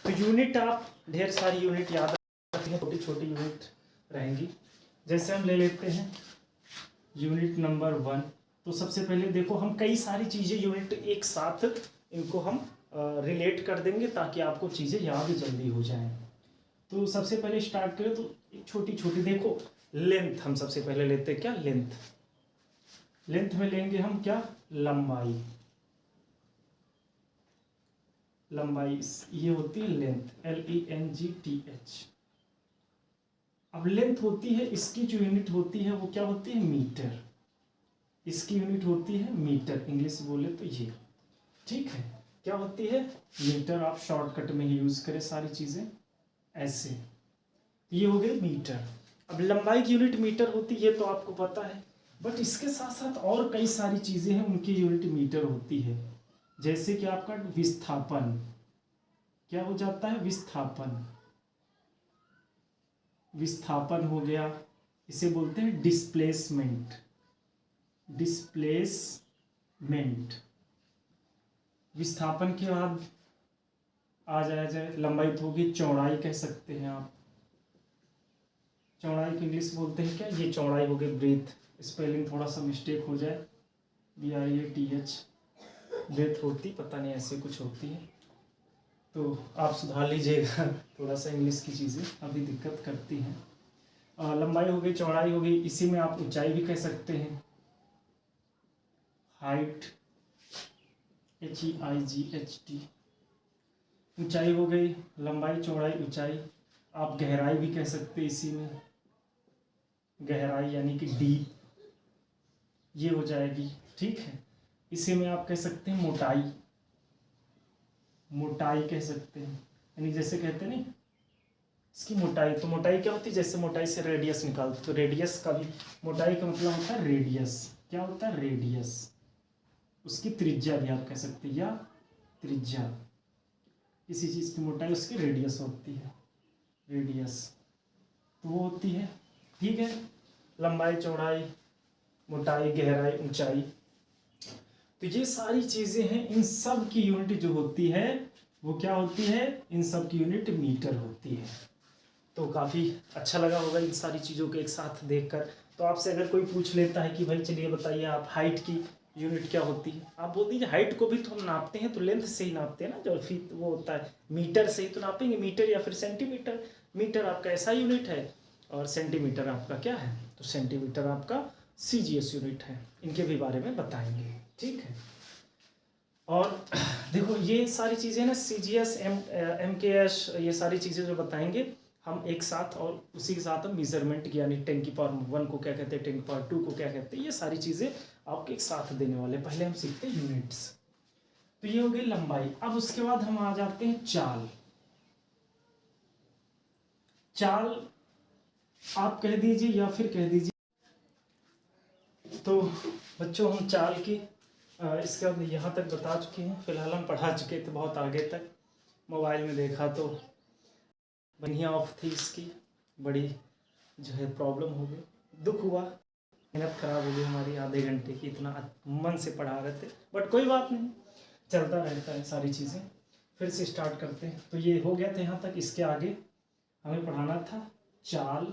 तो यूनिट, आप ढेर सारी यूनिट याद रखेंगे, छोटी छोटी यूनिट रहेंगी। जैसे हम ले लेते हैं यूनिट नंबर 1। तो सबसे पहले देखो, हम कई सारी चीज़ें यूनिट एक साथ इनको हम रिलेट कर देंगे ताकि आपको चीज़ें याद जल्दी हो जाएं। तो सबसे पहले स्टार्ट करें तो एक छोटी छोटी देखो, लेंथ हम सबसे पहले लेते हैं, क्या लेंथ, लेंथ में लेंगे हम क्या, लंबाई, लंबाई ये होती है लेंथ, LENGTH। अब लेंथ होती है, इसकी जो यूनिट होती है वो क्या होती है, मीटर, इसकी यूनिट होती है मीटर, इंग्लिश बोले तो ये, ठीक है, क्या होती है मीटर। आप शॉर्टकट में ही यूज करें सारी चीजें ऐसे, ये हो गए मीटर। अब लंबाई की यूनिट मीटर होती है, ये तो आपको पता है, बट इसके साथ साथ और कई सारी चीजें हैं उनकी यूनिट मीटर होती है। जैसे कि आपका विस्थापन, क्या हो जाता है, विस्थापन, विस्थापन हो गया, इसे बोलते हैं डिस्प्लेसमेंट, डिस्प्लेसमेंट। विस्थापन के बाद आ जाए लंबाई तो होगी चौड़ाई, कह सकते हैं आप, चौड़ाई को इंग्लिश बोलते हैं क्या, ये चौड़ाई हो गई, ब्रेथ, स्पेलिंग थोड़ा सा मिस्टेक हो जाए, BREATH, ब्रेथ होती, पता नहीं ऐसे कुछ होती है, तो आप सुधार लीजिएगा थोड़ा सा, इंग्लिश की चीज़ें अभी दिक्कत करती हैं। लंबाई हो गई, चौड़ाई हो गई, इसी में आप ऊंचाई भी कह सकते हैं, हाइट, HEIGHT, ऊंचाई हो गई, लंबाई चौड़ाई ऊंचाई। आप गहराई भी कह सकते हैं, इसी में गहराई यानी कि डीप, ये हो जाएगी, ठीक है। इसी में आप कह सकते हैं मोटाई, मोटाई कह सकते हैं, यानी जैसे कहते हैं नहीं इसकी मोटाई, तो मोटाई क्या होती है, जैसे मोटाई से रेडियस निकालते, तो रेडियस का भी, मोटाई का मतलब होता है रेडियस, क्या होता है रेडियस, उसकी त्रिज्या भी आप कह सकते हैं, या त्रिज्या, किसी चीज़ की मोटाई उसकी रेडियस होती है, रेडियस, तो वो होती है, ठीक है। लंबाई, चौड़ाई, मोटाई, गहराई, ऊंचाई, तो ये सारी चीज़ें हैं, इन सब की यूनिट जो होती है वो क्या होती है, इन सब की यूनिट मीटर होती है। तो काफ़ी अच्छा लगा होगा इन सारी चीज़ों को एक साथ देखकर। तो आपसे अगर कोई पूछ लेता है कि भाई चलिए बताइए आप हाइट की यूनिट क्या होती है, आप बोल दीजिए हाइट को भी तो हम नापते हैं, तो लेंथ से ही नापते हैं ना, जो फीट वो होता है मीटर से ही तो नापेंगे, मीटर या फिर सेंटीमीटर। मीटर आपका ऐसा यूनिट है और सेंटीमीटर आपका क्या है, तो सेंटीमीटर आपका CGS यूनिट है। इनके भी बारे में बताएंगे, ठीक है। और देखो ये सारी चीज़ें ना CGS, MKS, ये सारी चीज़ें जो बताएंगे हम एक साथ, और उसी के साथ हम मेजरमेंट की, यानी 10⁻1 को क्या कहते हैं, 10⁻2 को क्या कहते हैं, ये सारी चीज़ें आपको एक साथ देने वाले। पहले हम सीखते हैं यूनिट्स। तो ये हो गई लंबाई। अब उसके बाद हम आ जाते हैं चाल। चाल आप कह दीजिए या फिर कह दीजिए। तो बच्चों हम चाल की इसके बाद यहाँ तक बता चुके हैं, फिलहाल हम पढ़ा चुके थे बहुत आगे तक। मोबाइल में देखा तो बढ़िया ऑफ थी इसकी, बड़ी जो है प्रॉब्लम हो गई, दुख हुआ, मेहनत खराब हो गई हमारी आधे घंटे की, इतना मन से पढ़ा रहे थे, बट कोई बात नहीं, चलता रहता है सारी चीज़ें। फिर से स्टार्ट करते हैं। तो ये हो गया था यहाँ तक। इसके आगे हमें पढ़ाना था चाल।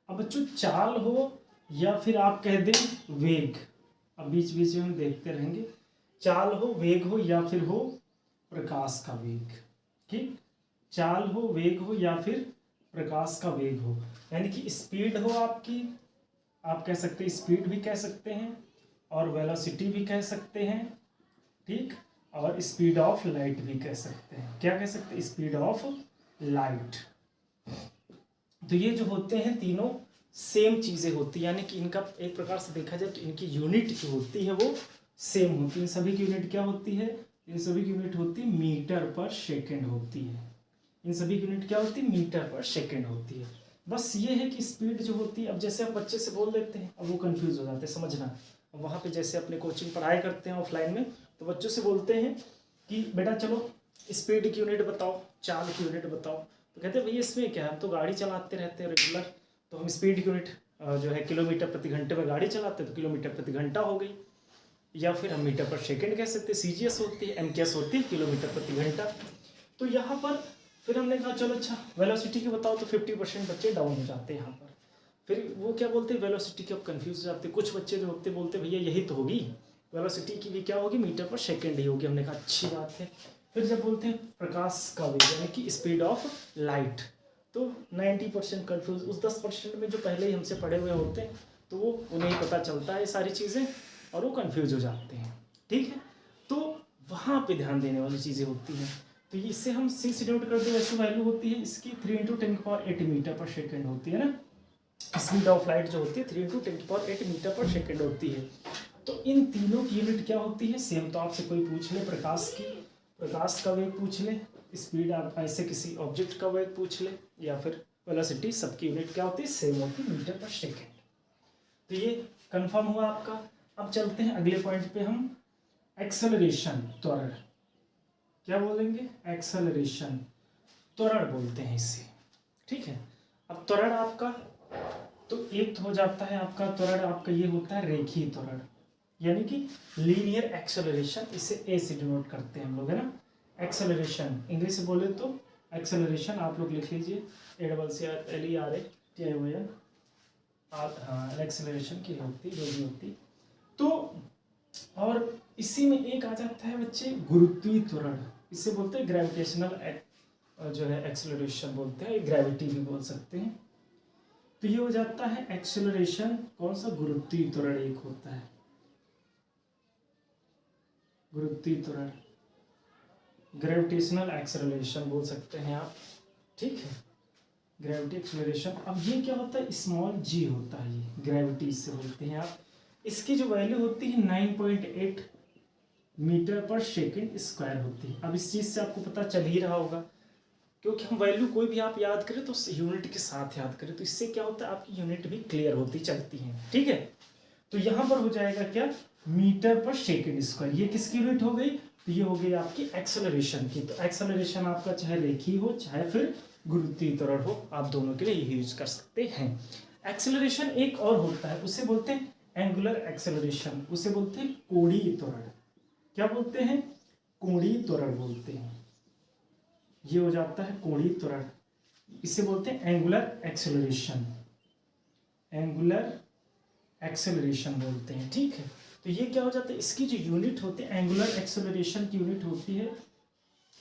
अब बच्चों चाल हो या फिर आप कह दें वेग, अब बीच बीच में हम देखते रहेंगे, चाल हो, वेग हो, या फिर हो प्रकाश का वेग। ठीक, चाल हो, वेग हो, या फिर प्रकाश का वेग हो, यानी कि स्पीड हो आपकी, आप कह सकते हैं स्पीड भी कह सकते हैं, और वेलोसिटी भी कह सकते हैं। ठीक, और स्पीड ऑफ लाइट भी कह सकते हैं। क्या कह सकते हैं? Speed of light. तो ये जो होते हैं तीनों सेम चीज़ें होती हैं, यानी कि इनका एक प्रकार से देखा जाए तो इनकी यूनिट जो होती है वो सेम होती है। इन सभी की यूनिट क्या होती है? इन सभी की यूनिट होती है मीटर पर सेकेंड होती है। इन सभी की यूनिट क्या होती है? मीटर पर सेकेंड होती है। बस ये है कि स्पीड जो होती है, अब जैसे हम बच्चे से बोल देते हैं, अब वो कंफ्यूज हो जाते हैं, समझना। अब वहाँ पे जैसे अपने कोचिंग पढ़ाई करते हैं ऑफलाइन में, तो बच्चों से बोलते हैं कि बेटा चलो स्पीड की यूनिट बताओ, चाल की यूनिट बताओ, तो कहते हैं भैया इसमें क्या है, हम तो गाड़ी चलाते रहते हैं रेगुलर, तो हम स्पीड की यूनिट जो है किलोमीटर प्रति घंटे में गाड़ी चलाते हैं तो किलोमीटर प्रति घंटा हो गई, या फिर हम मीटर पर सेकेंड कह सकते हैं, सीजीएस होती है, एमकेएस होती है, किलोमीटर प्रति घंटा। तो यहाँ पर फिर हमने कहा चलो अच्छा वेलोसिटी की बताओ, तो 50% बच्चे डाउन हो जाते हैं यहाँ पर। फिर वो क्या बोलते हैं वेलोसिटी के, अब कंफ्यूज हो जाते हैं। कुछ बच्चे जो होते बोलते भैया यही तो होगी, वेलोसिटी की भी क्या होगी, मीटर पर सेकेंड ही होगी। हमने कहा अच्छी बात है। फिर जब बोलते हैं प्रकाश का वेग यानी कि स्पीड ऑफ लाइट, तो 90% कन्फ्यूज, उस 10% में जो पहले ही हमसे पढ़े हुए होते हैं तो वो उन्हें पता चलता है सारी चीज़ें और वो कन्फ्यूज हो जाते हैं। ठीक है, तो वहाँ पे ध्यान देने वाली चीज़ें होती हैं। तो इससे हम 6 नोट कर दे, वैसे वैल्यू होती है इसकी 3 × 10⁸ मीटर पर सेकेंड होती है ना। स्पीड ऑफ लाइट जो होती है 3 × 10⁸ मीटर पर सेकेंड होती है। तो इन तीनों की यूनिट क्या होती है? सेम। तो आपसे कोई पूछ ले प्रकाश की, प्रकाश का वेग पूछ ले, स्पीड आप ऐसे किसी ऑब्जेक्ट का वेग पूछ ले, या फिर वेलोसिटी, सबकी यूनिट क्या होती है? सेम होती है, मीटर पर सेकेंड। तो ये कंफर्म हुआ आपका। अब चलते हैं अगले पॉइंट पे हम, एक्सेलरेशन, त्वरण। क्या बोलेंगे? एक्सेलरेशन, त्वरण बोलते हैं इसे। ठीक है, अब त्वरण आपका तो एक हो जाता है आपका त्वरण, आपका ये होता है रेखीय त्वरण, यानी कि लीनियर एक्सेलरेशन, इसे ए से डिनोट करते हैं हम लोग, है ना। एक्सेलरेशन इंग्लिश से बोले तो एक्सेलरेशन आप लोग लिख लीजिए, ALLERATION, हाँ एक्सेलरेशन की होती, जो भी होती। तो और इसी में एक आ जाता है बच्चे गुरुत्वीय त्वरण, इसे बोलते हैं ग्रेविटेशनल जो है एक्सेलरेशन बोलते हैं, ग्रेविटी भी बोल सकते हैं। तो ये हो जाता है एक्सेलरेशन, कौन सा? गुरुत्वीय त्वरण एक होता है, गुरुत्वीय त्वरण, ग्रेविटेशनल एक्सेलरेशन बोल सकते हैं आप। ठीक है, ग्रेविटी एक्सेलरेशन। अब ये क्या होता है? स्मॉल जी होता है, ये ग्रेविटी इससे बोलते हैं आप। इसकी जो वैल्यू होती है 9.8 मीटर पर सेकेंड स्क्वायर होती है। अब इस चीज़ से आपको पता चल ही रहा होगा, क्योंकि हम वैल्यू कोई भी आप याद करें तो यूनिट के साथ याद करें, तो इससे क्या होता है? आपकी यूनिट भी क्लियर होती चलती है। ठीक है, तो यहाँ पर हो जाएगा क्या? Metre per second square. ये किसकी यूनिट हो गई? तो ये हो गई आपकी एक्सेलरेशन की। तो एक्सेलरेशन आपका चाहे रेखीय हो चाहे फिर गुरुत्वीय त्वरण हो, आप दोनों के लिए ये यूज कर सकते हैं। एक्सेलरेशन एक और होता है, उसे बोलते हैं एंगुलर एक्सेलरेशन, उसे बोलते हैं कोणीय त्वरण। क्या बोलते हैं? कोणीय त्वरण बोलते हैं। ये हो जाता है कोणीय त्वरण, इसे बोलते हैं एंगुलर एक्सेलरेशन, एंगुलर एक्सेलरेशन बोलते हैं। ठीक है, तो ये क्या हो जाता है? इसकी जो यूनिट होती है एंगुलर एक्सेलरेशन की यूनिट होती है,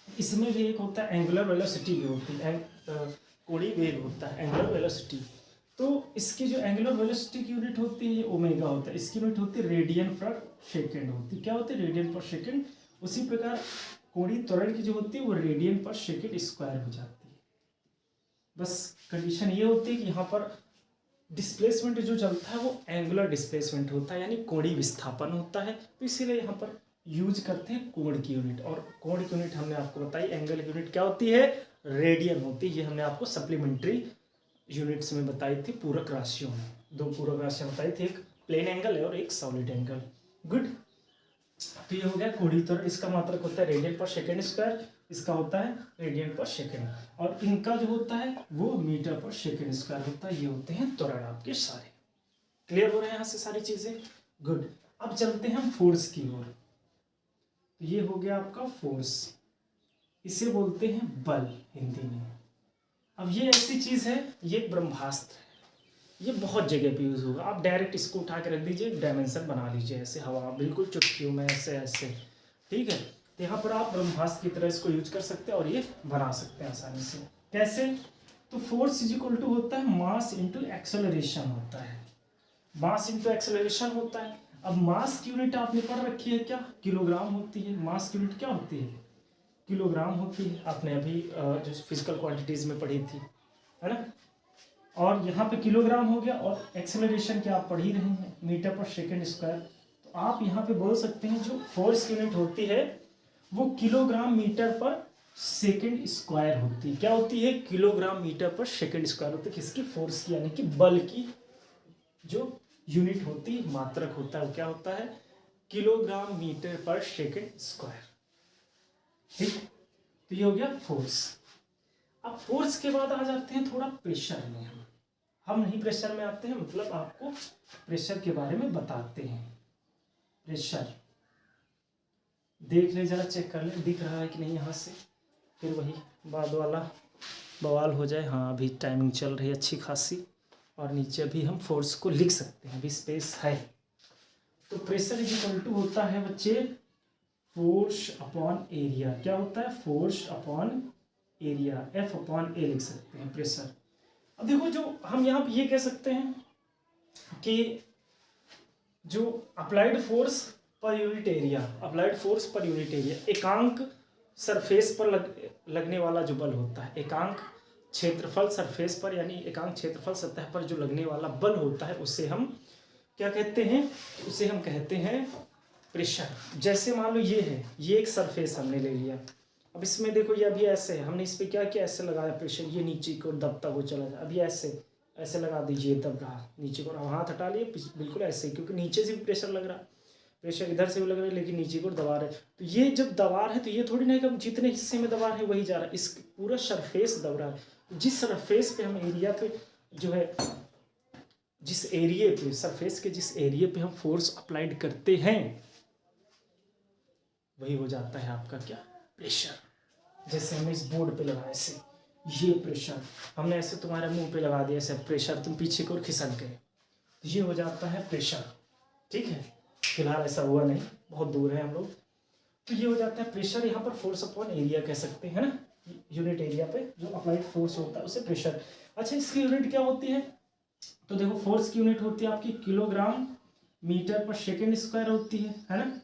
इसमें भी एक होता है एंगुलर वेलोसिटी भी होती है, कोणीय वेग होता है एंगुलर वेलोसिटी। तो इसकी जो एंगुलर वेलोसिटी की यूनिट होती है ये ओमेगा होता है, इसकी यूनिट होती है रेडियन पर सेकेंड होती है। क्या होती है? रेडियन पर सेकेंड। उसी प्रकार कोणीय त्वरण की जो होती है वो रेडियन पर सेकेंड स्क्वायर हो जाती है। बस कंडीशन ये होती है कि यहाँ पर डिस्प्लेसमेंट जो चलता है वो एंगुलर डिस्प्लेसमेंट होता है, यानी कोणीय विस्थापन होता है। तो इसीलिए यहाँ पर यूज करते हैं कोण की यूनिट, और कोण की यूनिट हमने आपको बताई, एंगल की यूनिट क्या होती है? रेडियन होती है। ये हमने आपको सप्लीमेंट्री यूनिट्स में बताई थी, पूरक राशियों में। 2 पूरक राशियाँ बताई थी, एक प्लेन एंगल है और एक सॉलिड एंगल। गुड, तो ये हो गया कोणीय त्वरण, इसका मात्रक होता है रेडियन पर सेकेंड स्क्वायर। इसका होता है रेडियन पर सेकेंड, और इनका जो होता है वो मीटर पर सेकेंड स्क्वायर होता है। ये होते हैं त्वरण आपके सारे। क्लियर हो रहे हैं यहाँ से सारी चीजें? गुड। अब चलते हैं हम फोर्स की ओर। तो ये हो गया आपका फोर्स, इसे बोलते हैं बल हिंदी में। अब ये ऐसी चीज है, ये ब्रह्मास्त्र है, ये बहुत जगह पे यूज होगा। आप डायरेक्ट इसको उठा के रख दीजिए, डायमेंशन बना लीजिए ऐसे, हवा बिल्कुल चुटकियों में ऐसे ऐसे, ठीक है। तो यहाँ पर आप ब्रह्मास्त्र की तरह इसको यूज कर सकते हैं और ये बना सकते हैं आसानी से। कैसे? तो फोर्स इज इक्वल टू होता है मास इंटू एक्सेलरेशन होता है, मास इंटू एक्सेलरेशन होता है। अब मास की यूनिट आपने पढ़ रखी है क्या? किलोग्राम होती है। मास की यूनिट क्या होती है? किलोग्राम होती है। आपने अभी जो फिजिकल क्वांटिटीज में पढ़ी थी, है ना। और यहाँ पे किलोग्राम हो गया, और एक्सेलरेशन क्या आप पढ़ ही रहे हैं, मीटर पर सेकेंड स्क्वायर। तो आप यहाँ पे बोल सकते हैं जो फोर्स की यूनिट होती है वो kilogram metre per second square होती है। क्या होती है? Kilogram metre per second square होती है। किसकी? फोर्स की, यानी कि बल की जो यूनिट होती है, मात्रक होता है, वो क्या होता है? Kilogram metre per second square. ठीक, तो ये हो गया फोर्स। अब फोर्स के बाद आ जाते हैं थोड़ा प्रेशर में। हम नहीं प्रेशर में आते हैं, मतलब आपको प्रेशर के बारे में बताते हैं। प्रेशर देख ले जरा, चेक कर ले दिख रहा है कि नहीं यहाँ से, फिर वही बाद वाला बवाल हो जाए। हाँ अभी टाइमिंग चल रही है अच्छी खासी, और नीचे भी हम फोर्स को लिख सकते हैं, अभी स्पेस है। तो प्रेशर इज इक्वल टू होता है बच्चे फोर्स अपॉन एरिया। क्या होता है? Force upon area, F upon A लिख सकते हैं प्रेशर। अब देखो, जो हम यहाँ पे ये कह सकते हैं कि जो applied force per unit area, applied force per unit area, एकांक सरफेस पर लगने वाला जो बल होता है, एकांक क्षेत्रफल सरफेस पर, यानी एकांक क्षेत्रफल सतह पर जो लगने वाला बल होता है, उसे हम क्या कहते हैं? उसे हम कहते हैं प्रेशर। जैसे मान लो ये है, ये एक सरफेस हमने ले लिया। अब इसमें देखो ये अभी ऐसे है, हमने इस पर क्या किया? ऐसे लगाया प्रेशर, ये नीचे की ओर दबता हुआ चला जाए। अभी ऐसे ऐसे लगा दीजिए, दब रहा नीचे को, हाथ हटा लिए, बिल्कुल ऐसे, क्योंकि नीचे से भी प्रेशर लग रहा है, प्रेशर इधर से भी लग रहा है, लेकिन नीचे को दबा रहे। तो ये जब दबा रहे, तो ये थोड़ी ना कि हम जितने हिस्से में दबा रहे हैं वही जा रहा है, इस पूरा सरफेस दब रहा है। जिस सरफेस पे हम एरिया पे जो है, जिस एरिया पे, सरफेस के जिस एरिया पे हम फोर्स अप्लाइड करते हैं, वही हो जाता है आपका क्या? प्रेशर। जैसे हमने इस बोर्ड पे लगाया ऐसे, ये प्रेशर हमने ऐसे तुम्हारे मुंह पे लगा दिया ऐसे, प्रेशर तुम पीछे की ओर खिसक गए, तो ये हो जाता है प्रेशर। ठीक है, फिलहाल ऐसा हुआ नहीं, बहुत दूर है हम लोग। तो ये हो जाता है प्रेशर। यहाँ पर फोर्स अपॉन एरिया कह सकते हैं ना, यूनिट एरिया पे जो अप्लाइड फोर्स होता है उसे प्रेशर। अच्छा, इसकी यूनिट क्या होती है? तो देखो, फोर्स की यूनिट होती है आपकी kilogram metre per second square होती है ना,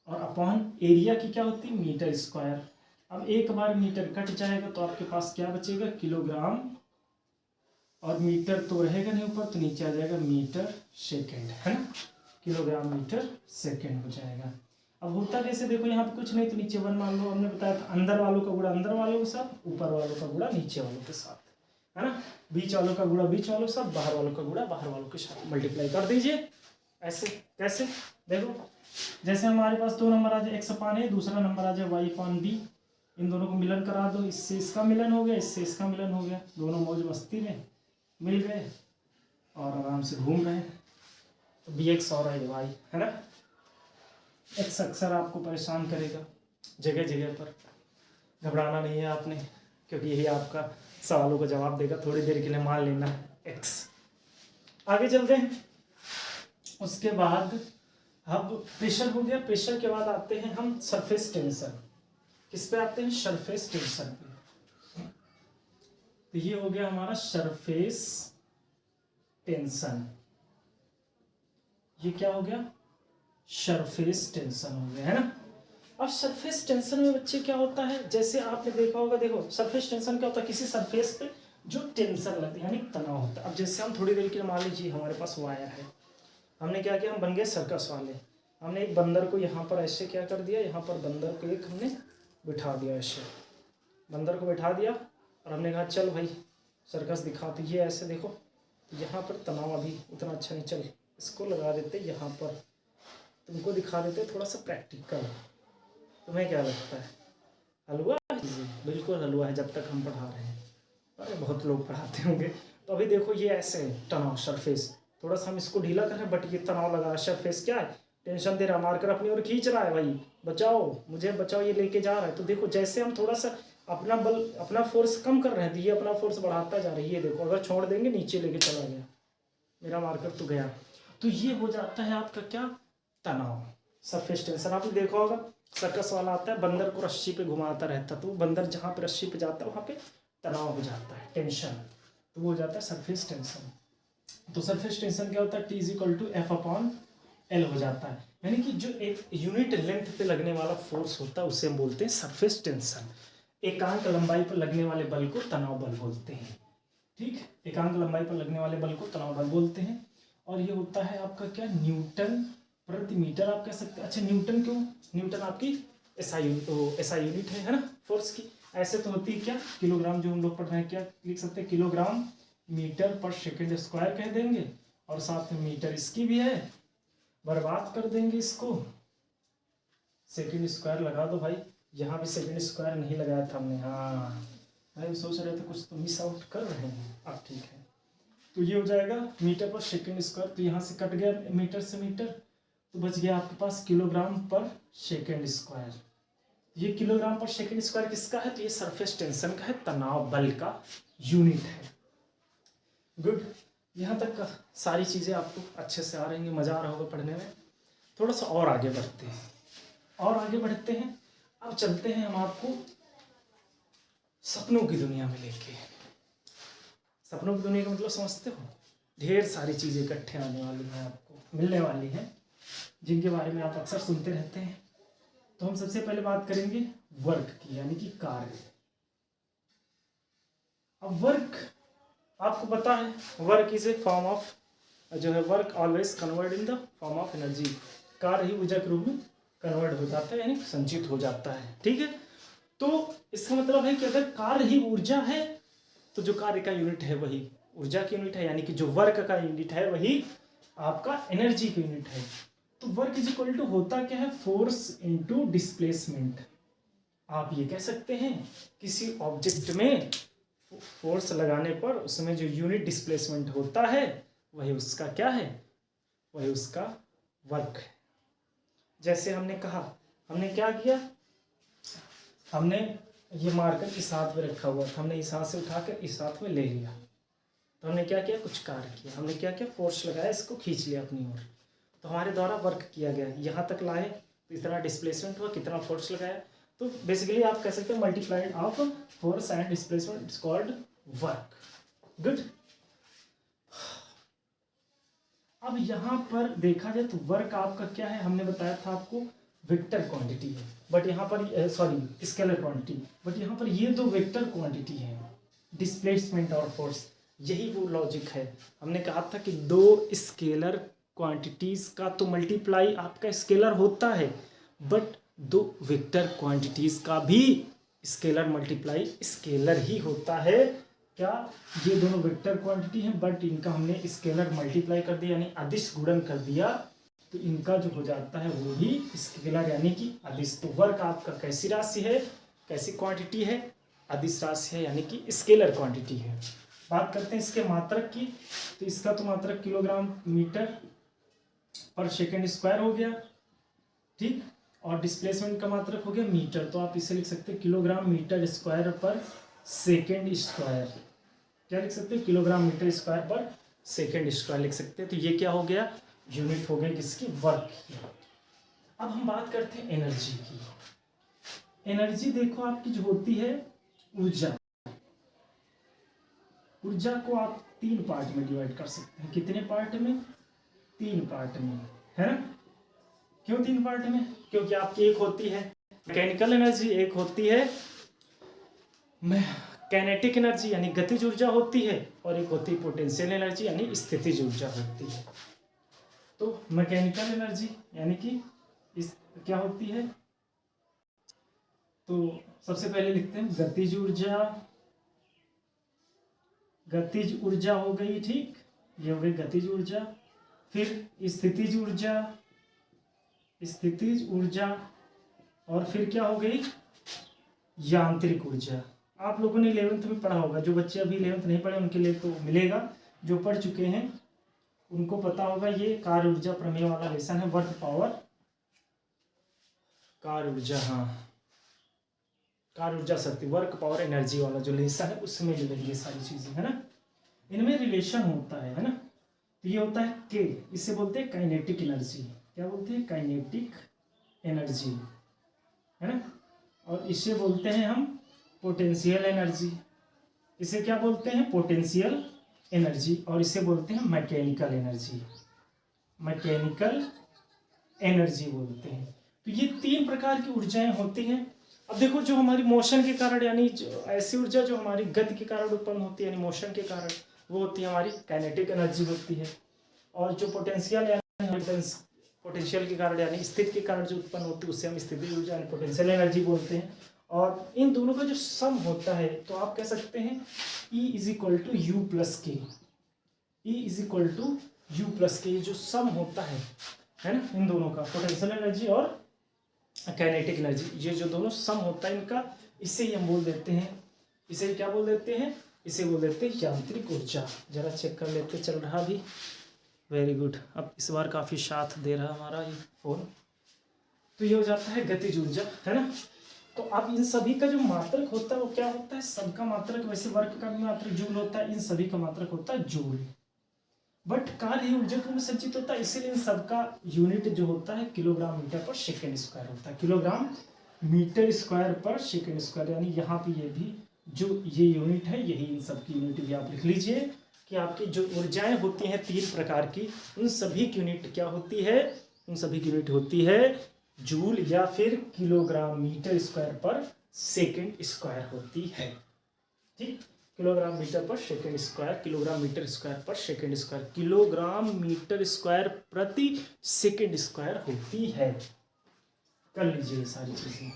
और अपॉन एरिया की क्या होती है? Metre square. अब एक बार मीटर कट जाएगा तो आपके पास क्या बचेगा? किलोग्राम, और मीटर तो रहेगा नहीं ऊपर, तो नीचे आ जाएगा मीटर सेकेंड, है ना, किलोग्राम मीटर सेकेंड हो जाएगा। अब होता कैसे? देखो यहाँ पे कुछ नहीं, तो नीचे वन मान लो, हमने बताया था अंदर वालों का गुणा अंदर वालों के साथ, ऊपर वालों का गुणा नीचे वालों के साथ, है ना, बीच वालों का गुणा बीच वालों के साथ, बाहर वालों का गुणा बाहर वालों के साथ, मल्टीप्लाई कर दीजिए ऐसे। कैसे? देखो, जैसे हमारे पास दो नंबर आ जाए, एक्स अपान ए, दूसरा नंबर आ जाए वाई अपान बी, इन दोनों को मिलन करा दो, इससे इसका मिलन हो गया, इससे इसका मिलन हो गया, दोनों मौज मस्ती में मिल गए और आराम से घूम रहे हैं। तो बी एक्स और है वाई, है ना। एक्स अक्सर आपको परेशान करेगा जगह जगह पर, घबराना नहीं है आपने, क्योंकि यही आपका सवालों का जवाब देगा। थोड़ी देर के लिए मान लेना एक्स। आगे चलते हैं। उसके बाद अब प्रेशर हो गया, प्रेशर के बाद आते हैं हम सरफेस टेंशन। किस पे आते हैं? सरफेस टेंशन पे। तो ये हो गया हमारा सरफेस टेंशन। ये क्या हो गया? सरफेस टेंशन हो गया, है ना। अब सरफेस टेंशन में बच्चे क्या होता है? जैसे आपने देखा होगा, देखो सरफेस टेंशन क्या होता है? किसी सरफेस पे जो टेंशन लगती है, यानी तनाव होता है। अब जैसे हम थोड़ी देर के लिए मान लीजिए हमारे पास वायर है, हमने क्या किया? हम बन गए सर्कस वाले। हमने एक बंदर को यहाँ पर ऐसे क्या कर दिया, यहाँ पर बंदर को एक हमने बिठा दिया, ऐसे बंदर को बिठा दिया, और हमने कहा चल भाई सर्कस दिखा। तो ये ऐसे देखो, यहाँ पर तनाव अभी उतना अच्छा नहीं, चल इसको लगा देते यहाँ पर, तुमको दिखा देते थोड़ा सा प्रैक्टिकल। तुम्हें क्या लगता है? हलवा है जी, बिल्कुल हलवा है जब तक हम पढ़ा रहे हैं। अरे बहुत लोग पढ़ाते होंगे। तो अभी देखो ये ऐसे है तनाव सरफेस, थोड़ा सा हम इसको ढीला कर रहे हैं बट ये तनाव लगा, सरफेस क्या है, टेंशन दे रहा, मार्कर अपनी ओर खींच रहा है, भाई बचाओ मुझे बचाओ, ये लेके जा रहा है। तो देखो जैसे हम थोड़ा सा अपना बल अपना फोर्स कम कर रहे हैं तो ये अपना फोर्स बढ़ाता जा रहा है। ये देखो अगर छोड़ देंगे नीचे लेके चला गया, मेरा मार्कर तो गया। तो ये हो जाता है आपका क्या, तनाव, सरफेस टेंशन। आपने देखा होगा सर्कस वाला आता है, बंदर को रस्सी पे घुमाता रहता, तो बंदर जहाँ पे रस्सी पे जाता है वहाँ पे तनाव हो जाता है, टेंशन, तो वो हो जाता है सरफेस टेंशन। तो सरफेस टेंशन क्या होता है, T = F/L हो जाता है, यानी कि जो एक यूनिट लेंथ पे लगने वाला फोर्स होता है उसे हम बोलते हैं सरफेस टेंशन। एकांक लंबाई पर लगने वाले बल को तनाव बल बोलते हैं। ठीक, एकांक लंबाई पर लगने वाले बल को तनाव बल बोलते हैं। और ये होता है आपका क्या, न्यूटन प्रति मीटर आप कह सकते हैं। अच्छा न्यूटन क्यों, न्यूटन आपकी SI यूनिट है ना फोर्स की। ऐसे तो होती है क्या, किलोग्राम, जो हम लोग पढ़ रहे हैं क्या लिख सकते हैं, किलोग्राम मीटर पर सेकंड स्क्वायर कह देंगे, और साथ में मीटर इसकी भी है, बर्बाद कर देंगे इसको, सेकंड स्क्वायर लगा दो भाई। यहाँ भी सेकंड स्क्वायर नहीं लगाया था हमने, हाँ भाई सोच रहे थे कुछ तो मिस आउट कर रहे हैं आप, ठीक है। तो ये हो जाएगा मीटर पर सेकंड स्क्वायर, तो यहाँ से कट गया मीटर से मीटर, तो बच गया आपके पास किलोग्राम पर सेकंड स्क्वायर। ये किलोग्राम पर सेकंड स्क्वायर किसका है, तो ये सरफेस टेंशन का है, तनाव बल का यूनिट है। गुड, यहाँ तक का सारी चीज़ें आपको अच्छे से आ रही हैं, मज़ा आ रहा होगा पढ़ने में। थोड़ा सा और आगे बढ़ते हैं, और आगे बढ़ते हैं। अब चलते हैं हम आपको सपनों की दुनिया में लेके। सपनों की दुनिया का मतलब समझते हो, ढेर सारी चीज़ें इकट्ठे आने वाली हैं, आपको मिलने वाली हैं, जिनके बारे में आप अक्सर सुनते रहते हैं। तो हम सबसे पहले बात करेंगे वर्क की, यानी कि कार्य। अब वर्क आपको पता है, work is a form of, जो है work always convert in the form of energy, कार्य ही ऊर्जा के रूप में कन्वर्ट हो जाता है, यानी संचित हो जाता है। ठीक है, तो इसका मतलब है कि अगर कार्य ही ऊर्जा है तो जो कार्य का यूनिट है वही ऊर्जा की यूनिट है, यानी कि जो वर्क का यूनिट है वही आपका एनर्जी की यूनिट है। तो वर्क इज इक्वल टू होता क्या है, फोर्स इनटू डिस्प्लेसमेंट। आप ये कह सकते हैं किसी ऑब्जेक्ट में फोर्स लगाने पर उसमें जो यूनिट डिस्प्लेसमेंट होता है वही उसका क्या है, वही उसका वर्क है। जैसे हमने कहा, हमने क्या किया, हमने ये मार्कर इस हाथ में रखा हुआ था, हमने इस हाथ से उठाकर इस हाथ में ले लिया, तो हमने क्या किया, कुछ कार्य किया, हमने क्या किया, फोर्स लगाया, इसको खींच लिया अपनी ओर, तो हमारे द्वारा वर्क किया गया, यहाँ तक लाए तो इतना डिस्प्लेसमेंट हुआ, कितना फोर्स लगाया। तो बेसिकली आप कह सकते हैं multiplied of force and displacement it's called work. Good, अब यहाँ पर देखा जाए तो वर्क आपका क्या है, हमने बताया था आपको वेक्टर क्वांटिटी है, बट यहाँ पर सॉरी स्केलर क्वांटिटी, बट यहाँ पर ये दो वेक्टर क्वांटिटी है, डिस्प्लेसमेंट और फोर्स। यही वो लॉजिक है, हमने कहा था कि दो स्केलर क्वांटिटीज का तो मल्टीप्लाई आपका स्केलर होता है, बट दो वेक्टर क्वांटिटीज का भी स्केलर मल्टीप्लाई स्केलर ही होता है। क्या, ये दोनों वेक्टर क्वांटिटी हैं बट इनका हमने स्केलर मल्टीप्लाई कर दिया, यानी अदिश गुणन कर दिया, तो इनका जो हो जाता है वो भी स्केलर यानी कि अदिश। तो वर्क आपका कैसी राशि है, कैसी क्वांटिटी है, अदिश राशि है, यानी कि स्केलर क्वांटिटी है। बात करते हैं इसके मात्रक की, तो इसका तो मात्रक kilogram metre per second square हो गया, ठीक, और डिस्प्लेसमेंट का मात्रक हो गया मीटर, तो आप इसे लिख सकते हैं kilogram metre square per second square. क्या लिख सकते हैं, kilogram metre square per second square लिख सकते हैं। तो ये क्या हो गया, यूनिट हो गई किसकी, वर्क की। अब हम बात करते हैं एनर्जी की। एनर्जी देखो आपकी जो होती है ऊर्जा, ऊर्जा को आप तीन पार्ट में डिवाइड कर सकते हैं। कितने पार्ट में, तीन पार्ट में, है ना। क्यों तीन पार्ट में, क्योंकि आपकी एक होती है मैकेनिकल एनर्जी, एक होती है काइनेटिक एनर्जी यानी गतिज ऊर्जा होती है, और एक होती है पोटेंशियल एनर्जी यानी स्थितिज ऊर्जा होती है। तो मैकेनिकल एनर्जी यानी कि इस क्या होती है, तो सबसे पहले लिखते हैं गतिज ऊर्जा, गतिज ऊर्जा हो गई, ठीक, ये हो गई गतिज ऊर्जा। फिर स्थितिज ऊर्जा, स्थितिज ऊर्जा, और फिर क्या हो गई यांत्रिक ऊर्जा। आप लोगों ने 11th में पढ़ा होगा, जो बच्चे अभी 11th नहीं पढ़े उनके लिए तो मिलेगा, जो पढ़ चुके हैं उनको पता होगा। ये कार्य ऊर्जा प्रमेय वाला लेसन है, वर्क पावर कार्य ऊर्जा, हाँ कार्य ऊर्जा शक्ति, वर्क पावर एनर्जी वाला जो लेसन है उसमें मिलेंगे सारी चीजें, है ना। इनमें रिलेशन होता है ना। तो ये होता है के, इसे बोलते हैं काइनेटिक एनर्जी। क्या बोलते हैं? काइनेटिक एनर्जी, है ना। और इसे बोलते हैं हम पोटेंशियल एनर्जी। इसे क्या बोलते हैं? Potential energy. और इसे बोलते हैं मैकेनिकल एनर्जी। मैकेनिकल एनर्जी बोलते हैं। तो ये 3 प्रकार की ऊर्जाएं होती हैं। अब देखो, जो हमारी मोशन के कारण, यानी ऐसी ऊर्जा जो हमारी गति के कारण उत्पन्न होती है, यानी मोशन के कारण, वो होती है हमारी काइनेटिक एनर्जी होती है। और जो पोटेंशियल के कारण यानी स्थिति के कारण जो उत्पन्न होती है उससे हम स्थिति ऊर्जा यानी पोटेंशियल एनर्जी बोलते हैं। और इन दोनों का जो सम होता है तो आप कह सकते हैं E is equal to U plus K. E is equal to U plus K, जो सम होता है ना इन दोनों का, पोटेंशियल एनर्जी और काइनेटिक एनर्जी, ये जो दोनों सम होता है इनका, इससे ही हम बोल देते हैं, इसे क्या बोल देते हैं? इसे बोल देते हैं यांत्रिक ऊर्जा। जरा चेक कर लेते, चल रहा भी, वेरी गुड। अब इस बार काफ़ी साथ दे रहा हमारा ये फोन। तो ये हो जाता है गतिज ऊर्जा, है ना। तो अब इन सभी का जो मात्रक होता है वो क्या होता है? सबका मात्रक, वैसे वर्क का भी मात्रक जूल होता है, इन सभी का मात्रक होता है जूल। बट कार्य ऊर्जा में संचित होता है, इसीलिए इन सबका यूनिट जो होता है kilogram metre per second square होता है। Kilogram metre square per second square, यानी यहाँ पे ये भी जो ये यूनिट है, यही इन सब की यूनिट भी आप लिख लीजिए कि आपकी जो ऊर्जाएं होती हैं 3 प्रकार की, उन सभी की यूनिट क्या होती है? उन सभी की यूनिट होती है जूल या फिर kilogram metre square per second square होती है। ठीक, kilogram metre per second square, kilogram metre square per second square, kilogram metre square प्रति सेकेंड स्क्वायर होती है। कर लीजिए सारी चीजें।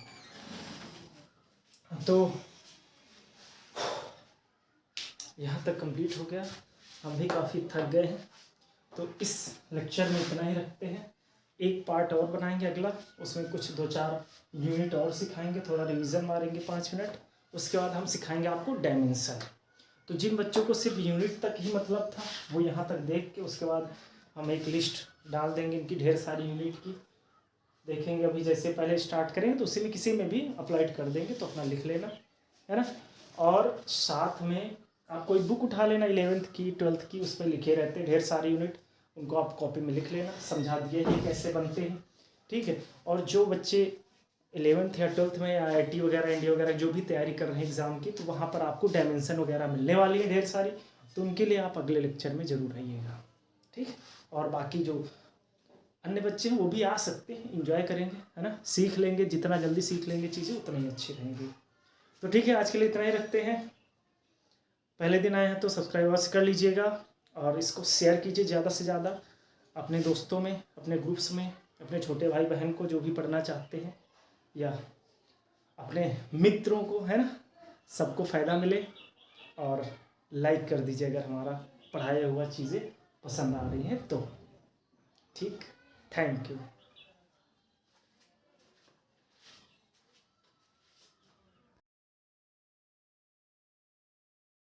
तो यहाँ तक कंप्लीट हो गया, हम भी काफ़ी थक गए हैं। तो इस लेक्चर में इतना ही रखते हैं। एक पार्ट और बनाएंगे अगला, उसमें कुछ 2-4 यूनिट और सिखाएंगे, थोड़ा रिवीजन मारेंगे 5 मिनट। उसके बाद हम सिखाएंगे आपको डायमेंशन। तो जिन बच्चों को सिर्फ यूनिट तक ही मतलब था वो यहाँ तक देख के उसके बाद हम एक लिस्ट डाल देंगे इनकी, ढेर सारी यूनिट की देखेंगे। अभी जैसे पहले स्टार्ट करेंगे तो उसी में किसी में भी अप्लाइड कर देंगे, तो अपना लिख लेना, है ना। और साथ में आप कोई बुक उठा लेना 11th की 12th की, उस पर लिखे रहते हैं ढेर सारे यूनिट, उनको आप कॉपी में लिख लेना, समझा दिए ये कैसे बनते हैं, ठीक है। और जो बच्चे 11th या 12th में IIT वगैरह इंडिया वगैरह जो भी तैयारी कर रहे हैं एग्ज़ाम की, तो वहाँ पर आपको डायमेंशन वगैरह मिलने वाली है ढेर सारी, तो उनके लिए आप अगले लेक्चर में ज़रूर आइएगा, ठीक। और बाकी जो अन्य बच्चे हैं वो भी आ सकते हैं, इंजॉय करेंगे, है ना, सीख लेंगे, जितना जल्दी सीख लेंगे चीज़ें उतना ही अच्छी रहेंगी। तो ठीक है, आज के लिए इतना ही रखते हैं। पहले दिन आए हैं तो सब्सक्राइब कर लीजिएगा और इसको शेयर कीजिए ज़्यादा से ज़्यादा अपने दोस्तों में, अपने ग्रुप्स में, अपने छोटे भाई बहन को जो भी पढ़ना चाहते हैं, या अपने मित्रों को, है ना, सबको फ़ायदा मिले। और लाइक कर दीजिए अगर हमारा पढ़ाया हुआ चीज़ें पसंद आ रही हैं तो, ठीक। Thank you.